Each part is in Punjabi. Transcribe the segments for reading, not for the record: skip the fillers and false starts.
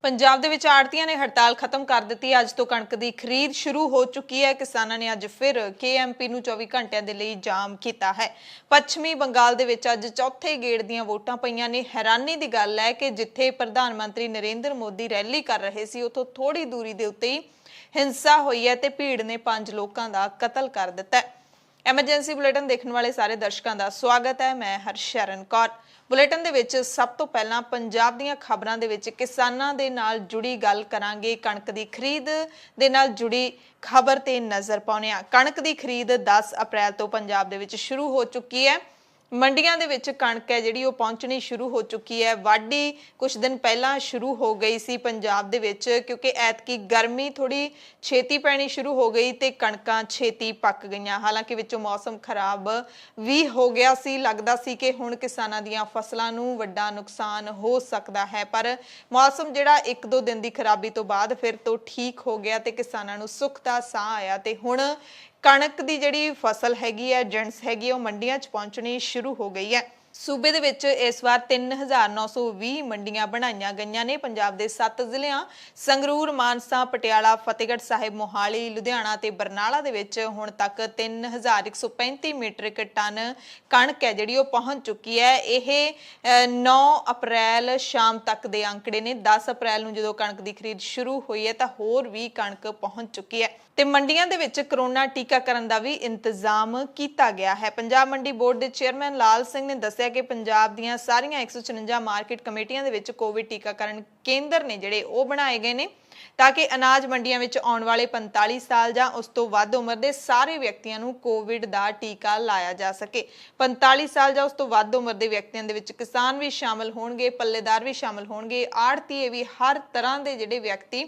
पंजाब ਦੇ ਵਿੱਚ ਆੜ੍ਹਤੀਆਂ ਨੇ ਹੜਤਾਲ ਖਤਮ ਕਰ ਦਿੱਤੀ। ਅੱਜ ਤੋਂ ਕਣਕ ਦੀ ਖਰੀਦ ਸ਼ੁਰੂ ਹੋ ਚੁੱਕੀ ਹੈ। ਕਿਸਾਨਾਂ ਨੇ ਅੱਜ ਫਿਰ KMP ਨੂੰ 24 ਘੰਟਿਆਂ ਦੇ ਲਈ ਜਾਮ ਕੀਤਾ ਹੈ। ਪੱਛਮੀ ਬੰਗਾਲ ਦੇ ਵਿੱਚ ਅੱਜ ਚੌਥੇ ਗੇੜ ਦੀਆਂ ਵੋਟਾਂ ਪਈਆਂ ਨੇ। ਹੈਰਾਨੀ ਦੀ ਗੱਲ ਹੈ ਕਿ ਜਿੱਥੇ ਪ੍ਰਧਾਨ ਮੰਤਰੀ ਨਰਿੰਦਰ ਮੋਦੀ ਰੈਲੀ ਕਰ ਰਹੇ ਸੀ, ਉੱਥੋਂ ਥੋੜੀ ਦੂਰੀ ਦੇ ਉੱਤੇ ਹੀ ਹਿੰਸਾ ਹੋਈ ਹੈ ਤੇ ਭੀੜ ਨੇ 5 ਲੋਕਾਂ ਦਾ ਕਤਲ ਕਰ ਦਿੱਤਾ ਹੈ। ਐਮਰਜੈਂਸੀ ਬੁਲੇਟਿਨ ਦੇਖਣ ਵਾਲੇ ਸਾਰੇ ਦਰਸ਼ਕਾਂ ਦਾ ਸਵਾਗਤ ਹੈ। मैं हरशरण कौर। बुलेटिन दे विच सब तो पहला पंजाब दीयां खबरां दे विच किसानां दे नाल जुड़ी गल करांगे। कणक दी खरीद दे नाल जुड़ी खबर ते नज़र पाउने आ। कणक दी खरीद 10 अप्रैल तो पंजाब दे विच शुरू हो चुकी है। ਮੰਡੀਆਂ ਦੇ ਵਿੱਚ ਕਣਕ ਹੈ ਜਿਹੜੀ ਉਹ ਪਹੁੰਚਣੀ ਸ਼ੁਰੂ ਹੋ ਚੁੱਕੀ ਹੈ। ਵਾਢੀ ਕੁਝ ਦਿਨ ਪਹਿਲਾਂ ਸ਼ੁਰੂ ਹੋ ਗਈ ਸੀ ਪੰਜਾਬ ਦੇ ਵਿੱਚ, ਕਿਉਂਕਿ ਐਤਕੀ ਗਰਮੀ ਥੋੜੀ ਛੇਤੀ ਪੈਣੀ ਸ਼ੁਰੂ ਹੋ ਗਈ ਤੇ ਕਣਕਾਂ ਛੇਤੀ ਪੱਕ ਗਈਆਂ। ਹਾਲਾਂਕਿ ਵਿੱਚੋਂ ਮੌਸਮ ਖਰਾਬ ਵੀ ਹੋ ਗਿਆ ਸੀ। ਲੱਗਦਾ ਸੀ ਕਿ ਹੁਣ ਕਿਸਾਨਾਂ ਦੀਆਂ ਫਸਲਾਂ ਨੂੰ ਵੱਡਾ ਨੁਕਸਾਨ ਹੋ ਸਕਦਾ ਹੈ, ਪਰ ਮੌਸਮ ਜਿਹੜਾ 1-2 ਦਿਨ ਦੀ ਖਰਾਬੀ ਤੋਂ ਬਾਅਦ ਫਿਰ ਤੋਂ ਠੀਕ ਹੋ ਗਿਆ ਤੇ ਕਿਸਾਨਾਂ ਨੂੰ ਸੁੱਖ ਦਾ ਸਾਹ ਆਇਆ ਤੇ ਹੁਣ ਕਣਕ ਦੀ ਜਿਹੜੀ ਫਸਲ ਹੈਗੀ ਹੈ, ਜਿਣਸ ਹੈਗੀ ਉਹ ਮੰਡੀਆਂ 'ਚ ਪਹੁੰਚਣੀ ਸ਼ੁਰੂ ਹੋ ਗਈ ਹੈ। सूबे दे विच इस वार 3920 मंडियां बनाईयां गईयां ने। पंजाब दे 7 ਜ਼ਿਲ੍ਹਿਆਂ संगरूर, मानसा, पटियाला, फतेहगढ़ साहिब, मोहाली, लुधियाना ते बरनाला दे विच हुण तक 3135 मीट्रिक टन कणक है जिहड़ी ओह पहुंच चुकी है। यह 9 अप्रैल शाम तक दे आंकड़े ने। 10 अप्रैल नूं जदों कणक दी खरीद शुरू हुई है तां होर भी कणक पहुंच चुकी है ते मंडियां दे विच करोना टीकाकरण दा भी इंतजाम कीता गया है। पंजाब मंडी बोर्ड दे चेयरमैन लाल सिंह ने दस्सिया कि पंजाब दीयां सारियां 154 मार्केट कमेटियां दे विच कोविड टीकाकरण केंद्र ने जिहड़े ओह बनाए गए ने ताकि अनाज मंडियां विच आउण वाले 45 साल जां उस तो वध उम्र दे सारे व्यक्तियां नूं कोविड दा टीका लाया जा सके। 45 साल जां उस तो वध उम्र दे व्यक्तियां दे विच किसान भी शामिल होणगे, पल्लेदार भी शामिल होणगे, आड़तीए भी, हर तरह दे जिहड़े व्यक्ति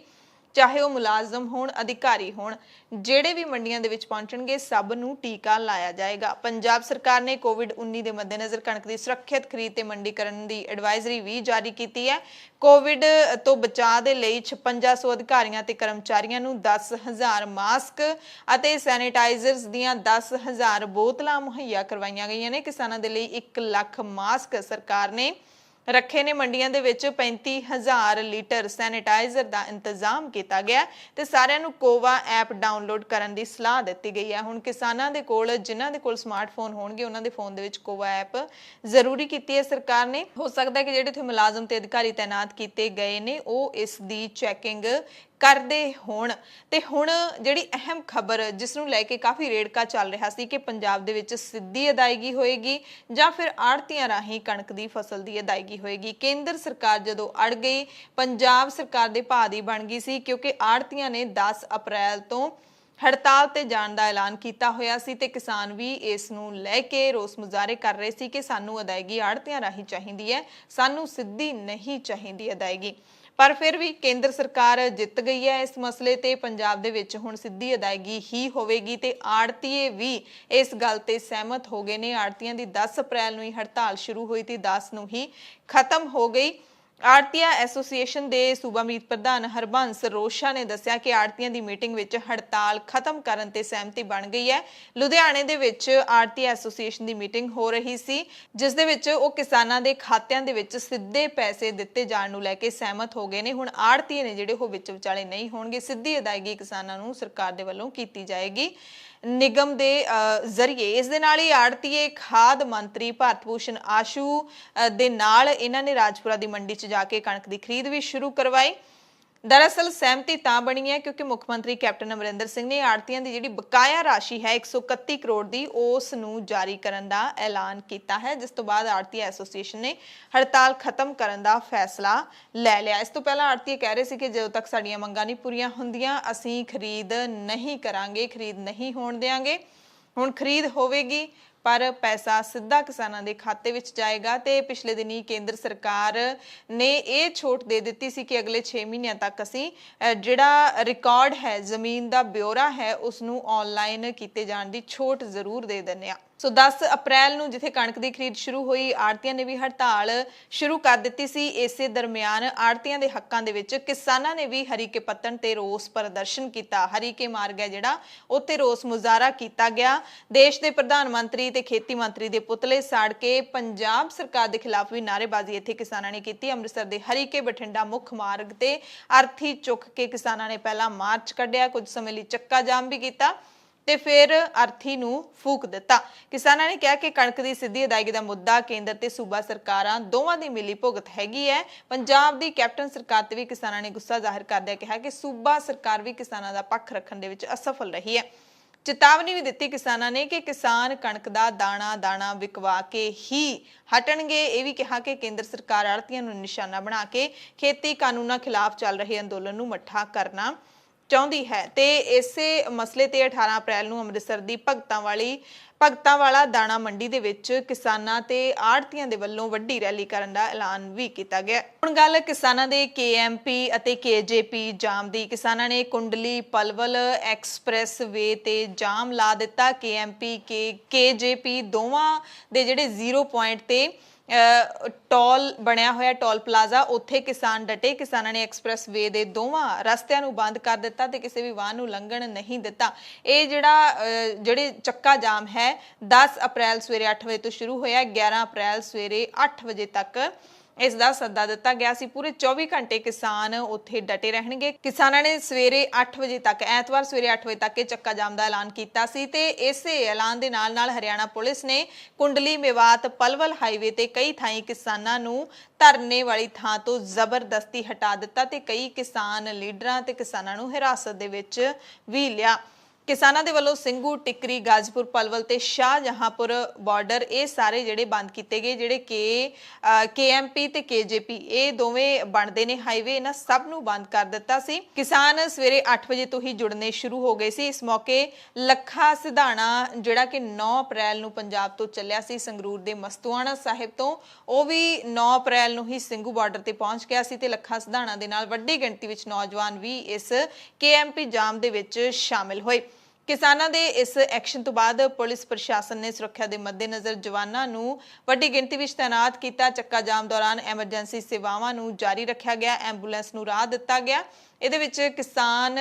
चाहे वह मुलाजम होण, अधिकारी होण, ਜਿਹੜੇ ਵੀ ਮੰਡੀਆਂ ਦੇ ਵਿੱਚ ਪਹੁੰਚਣਗੇ ਸਭ ਨੂੰ ਟੀਕਾ ਲਾਇਆ ਜਾਏਗਾ। ਪੰਜਾਬ ਸਰਕਾਰ ਨੇ ਕੋਵਿਡ-19 ਦੇ ਮੱਦੇਨਜ਼ਰ ਕਣਕ ਦੀ ਸੁਰੱਖਿਅਤ ਖਰੀਦ ਤੇ ਮੰਡੀਕਰਨ ਦੀ ਐਡਵਾਈਜ਼ਰੀ ਵੀ ਜਾਰੀ ਕੀਤੀ ਹੈ। ਕੋਵਿਡ ਤੋਂ ਬਚਾਅ ਦੇ ਲਈ 5600 ਅਧਿਕਾਰੀਆਂ ਤੇ ਕਰਮਚਾਰੀਆਂ ਨੂੰ 10000 ਮਾਸਕ ਅਤੇ ਸੈਨੀਟਾਈਜ਼ਰਸ ਦੀਆਂ 10000 ਬੋਤਲਾਂ ਮੁਹੱਈਆ ਕਰਵਾਈਆਂ ਗਈਆਂ ਨੇ। ਕਿਸਾਨਾਂ ਦੇ ਲਈ 1 ਲੱਖ ਮਾਸਕ ਸਰਕਾਰ ਨੇ ਰੱਖੇ ਨੇ। ਮੰਡੀਆਂ ਦੇ ਵਿੱਚ 35000 ਲੀਟਰ ਸੈਨੀਟਾਈਜ਼ਰ ਦਾ ਇੰਤਜ਼ਾਮ ਕੀਤਾ ਗਿਆ ਤੇ ਸਾਰਿਆਂ ਨੂੰ ਕੋਵਾ ਐਪ ਡਾਊਨਲੋਡ ਕਰਨ ਦੀ ਸਲਾਹ ਦਿੱਤੀ ਗਈ ਹੈ। ਹੁਣ ਕਿਸਾਨਾਂ ਦੇ ਕੋਲ, ਜਿਨ੍ਹਾਂ ਦੇ ਕੋਲ ਸਮਾਰਟਫੋਨ ਹੋਣਗੇ, ਉਹਨਾਂ ਦੇ ਫੋਨ ਦੇ ਵਿੱਚ ਕੋਵਾ ਐਪ ਜ਼ਰੂਰੀ ਕੀਤੀ ਹੈ ਸਰਕਾਰ ਨੇ। ਹੋ ਸਕਦਾ ਹੈ ਕਿ ਜਿਹੜੇ ਇੱਥੇ ਮੁਲਾਜ਼ਮ ਤੇ ਅਧਿਕਾਰੀ ਤਾਇਨਾਤ ਕੀਤੇ ਗਏ ਨੇ ਉਹ ਇਸ ਦੀ ਚੈਕਿੰਗ ਕਰਦੇ ਹੋਣ। ਤੇ ਹੁਣ ਜਿਹੜੀ ਅਹਿਮ ਖਬਰ ਜਿਸ ਨੂੰ ਲੈ ਕੇ ਕਾਫੀ ਰੇੜਕਾ ਚੱਲ ਰਿਹਾ ਸੀ ਕਿ ਪੰਜਾਬ ਦੇ ਵਿੱਚ ਸਿੱਧੀ ਅਦਾਇਗੀ ਹੋਏਗੀ ਜਾਂ ਫਿਰ ਆੜ੍ਹਤੀਆਂ ਰਾਹੀਂ ਕਣਕ ਦੀ ਫਸਲ ਦੀ ਅਦਾਇਗੀ ਹੋਏਗੀ। ਕੇਂਦਰ ਸਰਕਾਰ ਜਦੋਂ ਅੜ ਗਈ, ਪੰਜਾਬ ਸਰਕਾਰ ਦੇ ਭਾਅ ਦੀ ਬਣ ਗਈ ਸੀ, ਕਿਉਂਕਿ ਆੜ੍ਹਤੀਆਂ ਨੇ 10 ਅਪ੍ਰੈਲ ਤੋਂ ਹੜਤਾਲ ਤੇ ਜਾਣ ਦਾ ਐਲਾਨ ਕੀਤਾ ਹੋਇਆ ਸੀ ਤੇ ਕਿਸਾਨ ਵੀ ਇਸ ਨੂੰ ਲੈ ਕੇ ਰੋਸ ਮੁਜ਼ਾਹਰੇ ਕਰ ਰਹੇ ਸੀ ਕਿ ਸਾਨੂੰ ਅਦਾਇਗੀ ਆੜ੍ਹਤੀਆਂ ਰਾਹੀਂ ਚਾਹੀਦੀ ਹੈ, ਸਾਨੂੰ ਸਿੱਧੀ ਨਹੀਂ ਚਾਹੀਦੀ ਅਦਾਇਗੀ। ਪਰ ਫਿਰ ਵੀ ਕੇਂਦਰ ਸਰਕਾਰ ਜਿੱਤ ਗਈ ਹੈ ਇਸ ਮਸਲੇ ਤੇ। ਪੰਜਾਬ ਦੇ ਵਿੱਚ ਹੁਣ ਸਿੱਧੀ ਅਦਾਇਗੀ ਹੀ ਹੋਵੇਗੀ ਤੇ ਆੜ੍ਹਤੀਏ ਵੀ ਇਸ ਗੱਲ ਤੇ ਸਹਿਮਤ ਹੋ ਗਏ ਨੇ। ਆੜ੍ਹਤੀਆਂ ਦੀ 10 ਅਪ੍ਰੈਲ ਨੂੰ ਹੀ ਹੜਤਾਲ ਸ਼ੁਰੂ ਹੋਈ ਤੇ 10 ਨੂੰ ਹੀ ਖਤਮ ਹੋ ਗਈ। ਆੜ੍ਹਤੀਆ ਐਸੋਸੀਏਸ਼ਨ ਦੇ ਸੂਬਾ ਮੀਤ ਪ੍ਰਧਾਨ ਹਰਬੰਸ ਰੋਸ਼ਾ ਨੇ ਦੱਸਿਆ ਕਿ ਆੜ੍ਹਤੀਆਂ ਦੀ ਮੀਟਿੰਗ ਵਿੱਚ ਹੜਤਾਲ ਖਤਮ ਕਰਨ ਤੇ ਸਹਿਮਤੀ ਬਣ ਗਈ ਹੈ। ਲੁਧਿਆਣੇ ਦੇ ਵਿੱਚ ਆੜ੍ਹਤੀਆ ਐਸੋਸੀਏਸ਼ਨ ਦੀ ਮੀਟਿੰਗ ਹੋ ਰਹੀ ਸੀ, ਜਿਸ ਦੇ ਵਿੱਚ ਉਹ ਕਿਸਾਨਾਂ ਦੇ ਖਾਤਿਆਂ ਦੇ ਵਿੱਚ ਸਿੱਧੇ ਪੈਸੇ ਦਿੱਤੇ ਜਾਣ ਨੂੰ ਲੈ ਕੇ ਸਹਿਮਤ ਹੋ ਗਏ ਨੇ। ਹੁਣ ਆੜ੍ਹਤੀਏ ਨੇ ਜਿਹੜੇ ਉਹ ਵਿੱਚ ਵਿਚਾਲੇ ਨਹੀਂ ਹੋਣਗੇ। ਸਿੱਧੀ ਅਦਾਇਗੀ ਕਿਸਾਨਾਂ ਨੂੰ ਸਰਕਾਰ ਦੇ ਵੱਲੋਂ ਕੀਤੀ ਜਾਏਗੀ निगम दे जरिए। इस दे नाल ही आड़तीए खाद मंत्री भारत भूषण आशू दे नाल इन्हां ने राजपुरा दी मंडी च जाके कणक दी खरीद भी शुरू करवाई। दरअसल सहमति तां बनी है क्योंकि मुख मंत्री कैप्टन अमरिंदर सिंह ने आड़तीआं दी जिहड़ी बकाया राशि है 131 करोड़ दी उस नूं जारी करन दा ऐलान कीता है, जिस तो बाद आड़तीआ एसोसीएशन ने हड़ताल खत्म करन दा फैसला लै लिया। इस तो पहला आड़तीए कह रहे सी कि जदों तक साडीआं मंगां नहीं पूरीआं हुंदियां असीं खरीद नहीं करांगे, खरीद नहीं होण देंगे। हुण खरीद होवेगी पर पैसा सीधा किसानां दे खाते विच जाएगा। ते पिछले दिनी केंद्र सरकार ने यह छूट दे दी सी कि अगले 6 महीनों तक असीं जिहड़ा रिकॉर्ड है, जमीन दा ब्यौरा है, उसनूं ऑनलाइन कीते जाण दी छूट जरूर दे दिंदे आ। ਸੋ 10 ਅਪ੍ਰੈਲ ਨੂੰ ਜਿੱਥੇ ਕਣਕ ਦੀ ਖਰੀਦ ਸ਼ੁਰੂ ਹੋਈ, ਆੜ੍ਹਤੀਆਂ ਨੇ ਵੀ ਹੜਤਾਲ ਸ਼ੁਰੂ ਕਰ ਦਿੱਤੀ ਸੀ। ਇਸੇ ਦਰਮਿਆਨ ਆੜ੍ਹਤੀਆਂ ਦੇ ਹੱਕਾਂ ਦੇ ਵਿੱਚ ਕਿਸਾਨਾਂ ਨੇ ਵੀ ਹਰੀਕੇ ਪੱਤਣ ਤੇ ਰੋਸ ਪ੍ਰਦਰਸ਼ਨ ਕੀਤਾ। ਹਰੀਕੇ ਮਾਰਗ ਹੈ ਜਿਹੜਾ ਉੱਥੇ ਰੋਸ ਮੁਜ਼ਾਹਰਾ ਕੀਤਾ ਗਿਆ। ਦੇਸ਼ ਦੇ ਪ੍ਰਧਾਨ ਮੰਤਰੀ ਤੇ ਖੇਤੀ ਮੰਤਰੀ ਦੇ ਪੁਤਲੇ ਸਾੜ ਕੇ ਪੰਜਾਬ ਸਰਕਾਰ ਦੇ ਖਿਲਾਫ ਵੀ ਨਾਅਰੇਬਾਜ਼ੀ ਇੱਥੇ ਕਿਸਾਨਾਂ ਨੇ ਕੀਤੀ। ਅੰਮ੍ਰਿਤਸਰ ਦੇ ਹਰੀਕੇ ਬਠਿੰਡਾ ਮੁੱਖ ਮਾਰਗ ਤੇ ਅਰਥੀ ਚੁੱਕ ਕੇ ਕਿਸਾਨਾਂ ਨੇ ਪਹਿਲਾਂ ਮਾਰਚ ਕੱਢਿਆ, ਕੁਝ ਸਮੇਂ ਲਈ ਚੱਕਾ ਜਾਮ ਵੀ ਕੀਤਾ ਤੇ ਫਿਰ ਅਰਥੀ ਨੂੰ ਫੂਕ ਦਿੱਤਾ। ਕਿਸਾਨਾਂ ਨੇ ਕਿਹਾ ਕਿ ਕਣਕ ਦੀ ਸਿੱਧੀ ਅਦਾਇਗੀ ਦਾ ਮੁੱਦਾ ਕੇਂਦਰ ਤੇ ਸੂਬਾ ਸਰਕਾਰਾਂ ਦੋਵਾਂ ਦੀ ਮਿਲੀ ਭੁਗਤ ਹੈਗੀ ਹੈ। ਪੰਜਾਬ ਦੀ ਕੈਪਟਨ ਸਰਕਾਰ ਤੇ ਵੀ ਕਿਸਾਨਾਂ ਨੇ ਗੁੱਸਾ ਜ਼ਾਹਿਰ ਕਰਦਿਆਂ ਕਿਹਾ ਕਿ ਸੂਬਾ ਸਰਕਾਰ ਵੀ ਕਿਸਾਨਾਂ ਦਾ ਪੱਖ ਰੱਖਣ ਦੇ ਵਿੱਚ ਅਸਫਲ ਰਹੀ ਹੈ। ਚੇਤਾਵਨੀ ਵੀ ਦਿੱਤੀ ਕਿਸਾਨਾਂ ਨੇ ਕਿ ਕਿਸਾਨ ਕਣਕ ਦਾ ਦਾਣਾ ਵਿਕਵਾ ਕੇ ਹੀ ਹਟਣਗੇ। ਇਹ ਵੀ ਕਿਹਾ ਕਿ ਕੇਂਦਰ ਸਰਕਾਰ ਆੜ੍ਹਤੀਆਂ ਨੂੰ ਨਿਸ਼ਾਨਾ ਬਣਾ ਕੇ ਖੇਤੀ ਕਾਨੂੰਨਾਂ ਖਿਲਾਫ ਚੱਲ ਰਹੇ ਅੰਦੋਲਨ ਨੂੰ ਮੱਠਾ ਕਰਨਾ ਚਾਹੁੰਦੀ ਹੈ ਤੇ ਇਸੇ ਮਸਲੇ ਤੇ 18 ਅਪ੍ਰੈਲ ਨੂੰ ਅੰਮ੍ਰਿਤਸਰ ਦੀ ਭਗਤਾਂ ਵਾਲਾ ਦਾਣਾ ਮੰਡੀ ਦੇ ਵਿੱਚ ਕਿਸਾਨਾਂ ਤੇ ਆੜ੍ਹਤੀਆਂ ਦੇ ਵੱਲੋਂ ਵੱਡੀ ਰੈਲੀ ਕਰਨ ਦਾ ਐਲਾਨ ਵੀ ਕੀਤਾ ਗਿਆ। ਹੁਣ ਗੱਲ ਕਿਸਾਨਾਂ ਦੇ KMP ਅਤੇ KJP ਜਾਮ ਦੀ। ਕਿਸਾਨਾਂ ਨੇ ਕੁੰਡਲੀ ਪਲਵਲ ਐਕਸਪ੍ਰੈਸ ਵੇ ਤੇ ਜਾਮ ਲਾ ਦਿੱਤਾ। KMP KJP ਦੋਵਾਂ ਦੇ ਜਿਹੜੇ 0 ਪੁਆਇੰਟ ਤੇ ਟੋਲ ਬਣਿਆ ਹੋਇਆ ਟੋਲ ਪਲਾਜ਼ਾ, ਉੱਥੇ ਕਿਸਾਨ ਡਟੇ। ਕਿਸਾਨਾਂ ਨੇ ਐਕਸਪ੍ਰੈਸ ਵੇ ਦੇ ਦੋਵਾਂ ਰਸਤਿਆਂ ਨੂੰ ਬੰਦ ਕਰ ਦਿੱਤਾ ਤੇ ਕਿਸੇ ਵੀ ਵਾਹਨ ਨੂੰ ਲੰਘਣ ਨਹੀਂ ਦਿੱਤਾ। ਇਹ ਜਿਹੜੇ ਚੱਕਾ ਜਾਮ ਹੈ 10 ਅਪ੍ਰੈਲ ਸਵੇਰੇ 8 ਵਜੇ ਤੋਂ ਸ਼ੁਰੂ ਹੋਇਆ, 11 ਅਪ੍ਰੈਲ ਸਵੇਰੇ 8 ਵਜੇ ਤੱਕ ਇਸ ਦਾ ਸੱਦਾ ਦਿੱਤਾ ਗਿਆ ਸੀ। ਪੂਰੇ 24 ਘੰਟੇ ਕਿਸਾਨ ਉੱਥੇ ਡਟੇ ਰਹਿਣਗੇ। ਕਿਸਾਨਾਂ ਨੇ ਸਵੇਰੇ 8 ਵਜੇ ਤੱਕ, ਐਤਵਾਰ ਸਵੇਰੇ 8 ਵਜੇ ਤੱਕ ਇਹ ਚੱਕਾ ਜਾਮ ਦਾ ਐਲਾਨ ਕੀਤਾ ਸੀ ਤੇ ਇਸੇ ਐਲਾਨ ਦੇ ਨਾਲ ਹਰਿਆਣਾ ਪੁਲਿਸ ਨੇ ਕੁੰਡਲੀ ਮੇਵਾਤ ਪਲਵਲ ਹਾਈਵੇ ਤੇ ਕਈ ਥਾਈਂ ਕਿਸਾਨਾਂ ਨੂੰ ਧਰਨੇ ਵਾਲੀ ਥਾਂ ਤੋਂ ਜ਼ਬਰਦਸਤੀ ਹਟਾ ਦਿੱਤਾ ਤੇ ਕਈ ਕਿਸਾਨ ਲੀਡਰਾਂ ਤੇ ਕਿਸਾਨਾਂ ਨੂੰ ਹਿਰਾਸਤ ਦੇ ਵਿੱਚ ਵੀ ਲਿਆ। ਕਿਸਾਨਾਂ ਦੇ ਵੱਲੋਂ ਸਿੰਘੂ, ਟਿਕਰੀ, ਗਾਜ਼ੀਪੁਰ, ਪਲਵਲ ਤੇ ਸ਼ਾਹਜਹਾਂਪੁਰ ਬਾਰਡਰ ਇਹ ਸਾਰੇ ਜਿਹੜੇ ਬੰਦ ਕੀਤੇ ਗਏ। ਜਿਹੜੇ KMP ਤੇ KJP ਇਹ ਦੋਵੇਂ ਬਣਦੇ ਨੇ ਹਾਈਵੇ, ਇਹਨਾਂ ਸਭ ਨੂੰ ਬੰਦ ਕਰ ਦਿੱਤਾ ਸੀ। ਕਿਸਾਨ ਸਵੇਰੇ 8 ਵਜੇ ਤੋਂ ਹੀ ਜੁੜਨੇ ਸ਼ੁਰੂ ਹੋ ਗਏ ਸੀ। ਇਸ ਮੌਕੇ ਲੱਖਾ ਸਿਧਾਣਾ ਜਿਹੜਾ ਕਿ 9 ਅਪ੍ਰੈਲ ਨੂੰ ਪੰਜਾਬ ਤੋਂ ਚੱਲਿਆ ਸੀ ਸੰਗਰੂਰ ਦੇ ਮਸਤੂਆਣਾ ਸਾਹਿਬ ਤੋਂ, ਉਹ ਵੀ 9 ਅਪ੍ਰੈਲ ਨੂੰ ਹੀ ਸਿੰਘੂ ਬਾਰਡਰ ਤੇ ਪਹੁੰਚ ਗਿਆ ਸੀ ਤੇ ਲੱਖਾ ਸਿਧਾਣਾ ਦੇ ਨਾਲ ਵੱਡੀ ਗਿਣਤੀ ਵਿੱਚ ਨੌਜਵਾਨ ਵੀ ਇਸ KMP ਜਾਮ ਦੇ ਵਿੱਚ ਸ਼ਾਮਿਲ ਹੋਏ। ਕਿਸਾਨਾਂ ਦੇ ਇਸ ਐਕਸ਼ਨ ਤੋਂ ਬਾਅਦ ਪੁਲਿਸ ਪ੍ਰਸ਼ਾਸਨ ਨੇ ਸੁਰੱਖਿਆ ਦੇ ਮੱਦੇਨਜ਼ਰ ਜਵਾਨਾਂ ਨੂੰ ਵੱਡੀ ਗਿਣਤੀ ਵਿੱਚ ਤਾਇਨਾਤ ਕੀਤਾ। ਚੱਕਾ ਜਾਮ ਦੌਰਾਨ ਐਮਰਜੈਂਸੀ ਸੇਵਾਵਾਂ ਨੂੰ ਜਾਰੀ ਰੱਖਿਆ ਗਿਆ, ਐਂਬੂਲੈਂਸ ਨੂੰ ਰਾਹ ਦਿੱਤਾ ਗਿਆ। ਇਹਦੇ ਵਿੱਚ ਕਿਸਾਨ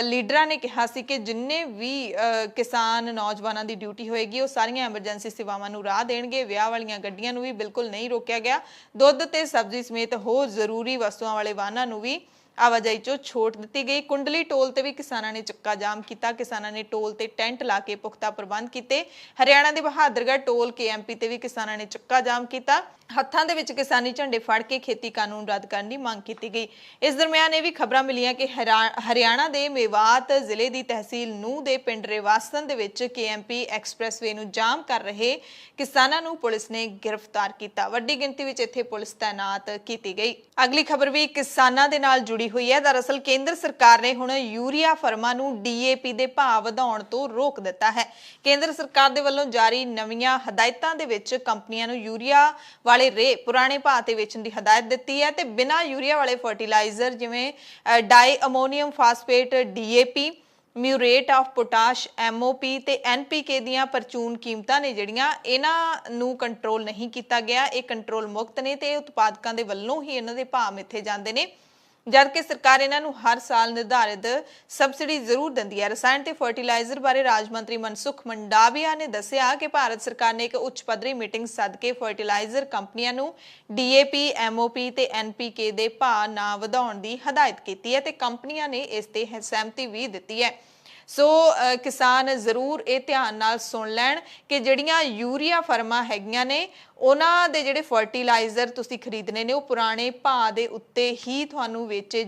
ਲੀਡਰਾਂ ਨੇ ਕਿਹਾ ਸੀ ਕਿ ਜਿੰਨੇ ਵੀ ਕਿਸਾਨ ਨੌਜਵਾਨਾਂ ਦੀ ਡਿਊਟੀ ਹੋਏਗੀ ਉਹ ਸਾਰੀਆਂ ਐਮਰਜੈਂਸੀ ਸੇਵਾਵਾਂ ਨੂੰ ਰਾਹ ਦੇਣਗੇ। ਵਿਆਹ ਵਾਲੀਆਂ ਗੱਡੀਆਂ ਨੂੰ ਵੀ ਬਿਲਕੁਲ ਨਹੀਂ ਰੋਕਿਆ ਗਿਆ। ਦੁੱਧ ਤੇ ਸਬਜ਼ੀ ਸਮੇਤ ਹੋਰ ਜ਼ਰੂਰੀ ਵਸਤੂਆਂ ਵਾਲੇ ਵਾਹਨਾਂ ਨੂੰ ਵੀ ਆਵਾਜਾਈ ਚੋਂ ਛੋਟ ਦਿੱਤੀ ਗਈ। ਕੁੰਡਲੀ ਟੋਲ ਤੇ ਵੀ ਕਿਸਾਨਾਂ ਨੇ ਚੱਕਾ ਜਾਮ ਕੀਤਾ। ਕਿਸਾਨਾਂ ਨੇ ਟੋਲ ਤੇ ਟੈਂਟ ਲਾ ਕੇ ਪੁਖਤਾ ਪ੍ਰਬੰਧ ਕੀਤੇ। ਹਰਿਆਣਾ ਦੇ ਬਹਾਦਰਗੜ੍ਹ ਟੋਲ KMP ਤੇ ਵੀ ਕਿਸਾਨਾਂ ਨੇ ਚੱਕਾ ਜਾਮ ਕੀਤਾ। ਹੱਥਾਂ ਦੇ ਵਿੱਚ ਕਿਸਾਨੀ ਝੰਡੇ ਫੜ ਕੇ ਖੇਤੀ ਕਾਨੂੰਨ ਰੱਦ ਕਰਨ ਦੀ ਮੰਗ ਕੀਤੀ ਗਈ। ਇਸ ਦਰਮਿਆਨ ਇਹ ਵੀ ਖਬਰਾਂ ਮਿਲੀਆਂ ਕਿ ਹਰਿਆਣਾ ਦੇ ਮੇਵਾਤ ਜ਼ਿਲ੍ਹੇ ਦੀ ਤਹਿਸੀਲ ਨੂੰਹ ਦੇ ਪਿੰਡ ਰੇਵਾਸਨ ਦੇ ਵਿੱਚ KMP ਐਕਸਪ੍ਰੈਸਵੇ ਨੂੰ ਜਾਮ ਕਰ ਰਹੇ ਕਿਸਾਨਾਂ ਨੂੰ ਪੁਲਿਸ ਨੇ ਗ੍ਰਿਫਤਾਰ ਕੀਤਾ। ਵੱਡੀ ਗਿਣਤੀ ਵਿੱਚ ਇੱਥੇ ਪੁਲਿਸ ਤਾਇਨਾਤ ਕੀਤੀ ਗਈ। ਅਗਲੀ ਖਬਰ ਵੀ ਕਿਸਾਨਾਂ ਦੇ ਨਾਲ ਜੁੜੀ ਹੋਈ ਹੈ। ਦਰਅਸਲ ਕੇਂਦਰ ਸਰਕਾਰ ਨੇ ਹੁਣ ਯੂਰੀਆ ਫਰਮਾਂ ਨੂੰ DAP ਦੇ ਭਾਅ ਵਧਾਉਣ ਤੋਂ ਰੋਕ ਦਿੱਤਾ ਹੈ। ਕੇਂਦਰ ਸਰਕਾਰ ਦੇ ਵੱਲੋਂ ਜਾਰੀ ਨਵੀਆਂ ਹਦਾਇਤਾਂ ਦੇ ਵਿੱਚ ਕੰਪਨੀਆਂ ਨੂੰ ਯੂਰੀਆ ਵਾਲੇ ਰੇ ਪੁਰਾਣੇ ਭਾਅ ਤੇ ਵੇਚਣ ਦੀ ਹਦਾਇਤ ਦਿੱਤੀ ਹੈ ਤੇ ਬਿਨਾਂ ਯੂਰੀਆ ਵਾਲੇ ਫਰਟੀਲਾਈਜ਼ਰ ਜਿਵੇਂ di ammonium phosphate DAP, muriate of potash MOP ਤੇ NPK ਦੀਆਂ ਪਰਚੂਨ ਕੀਮਤਾਂ ਨੇ ਜਿਹੜੀਆਂ ਇਹਨਾਂ ਨੂੰ ਕੰਟਰੋਲ ਨਹੀਂ ਕੀਤਾ ਗਿਆ। ਇਹ ਕੰਟਰੋਲ ਮੁਕਤ ਨੇ ਤੇ ਉਤਪਾਦਕਾਂ ਦੇ ਵੱਲੋਂ ਹੀ ਇਹਨਾਂ ਦੇ ਭਾਅ ਮਿੱਥੇ ਜਾਂਦੇ ਨੇ, ਜਦਕਿ ਸਰਕਾਰ ਇਹਨਾਂ ਨੂੰ ਹਰ ਸਾਲ ਨਿਰਧਾਰਿਤ ਸਬਸਿਡੀ ਜ਼ਰੂਰ ਦਿੰਦੀ ਹੈ। ਰਸਾਇਣ ਤੇ ਫਰਟੀਲਾਈਜ਼ਰ ਬਾਰੇ ਰਾਜ ਮੰਤਰੀ ਮਨਸੁਖ ਮੰਡਾਵੀਆ ਨੇ ਦੱਸਿਆ ਕਿ ਭਾਰਤ ਸਰਕਾਰ ਨੇ ਇੱਕ ਉੱਚ ਪੱਧਰੀ ਮੀਟਿੰਗ ਸੱਦ ਕੇ ਫਰਟੀਲਾਈਜ਼ਰ ਕੰਪਨੀਆਂ ਨੂੰ DAP, MOP ਤੇ NPK ਦੇ ਭਾਅ ਨਾ ਵਧਾਉਣ ਦੀ ਹਦਾਇਤ ਕੀਤੀ ਹੈ ਤੇ ਕੰਪਨੀਆਂ ਨੇ ਇਸ ਤੇ ਸਹਿਮਤੀ ਵੀ ਦਿੱਤੀ ਹੈ। ਸੋ ਕਿਸਾਨ ਜ਼ਰੂਰ ਇਹ ਧਿਆਨ ਨਾਲ ਸੁਣ ਲੈਣ ਕਿ ਜਿਹੜੀਆਂ ਯੂਰੀਆ ਫਰਮਾਂ ਹੈਗੀਆਂ ਨੇ ਉਹਨਾਂ ਦੇ ਜਿਹੜੇ ਫਰਟੀਲਾਈਜ਼ਰ ਤੁਸੀਂ ਖਰੀਦਣੇ ਨੇ ਉਹ ਪੁਰਾਣੇ ਭਾਅ ਦੇ ਉੱਤੇ ਹੀ ਤੁਹਾਨੂੰ ਵੇਚੇ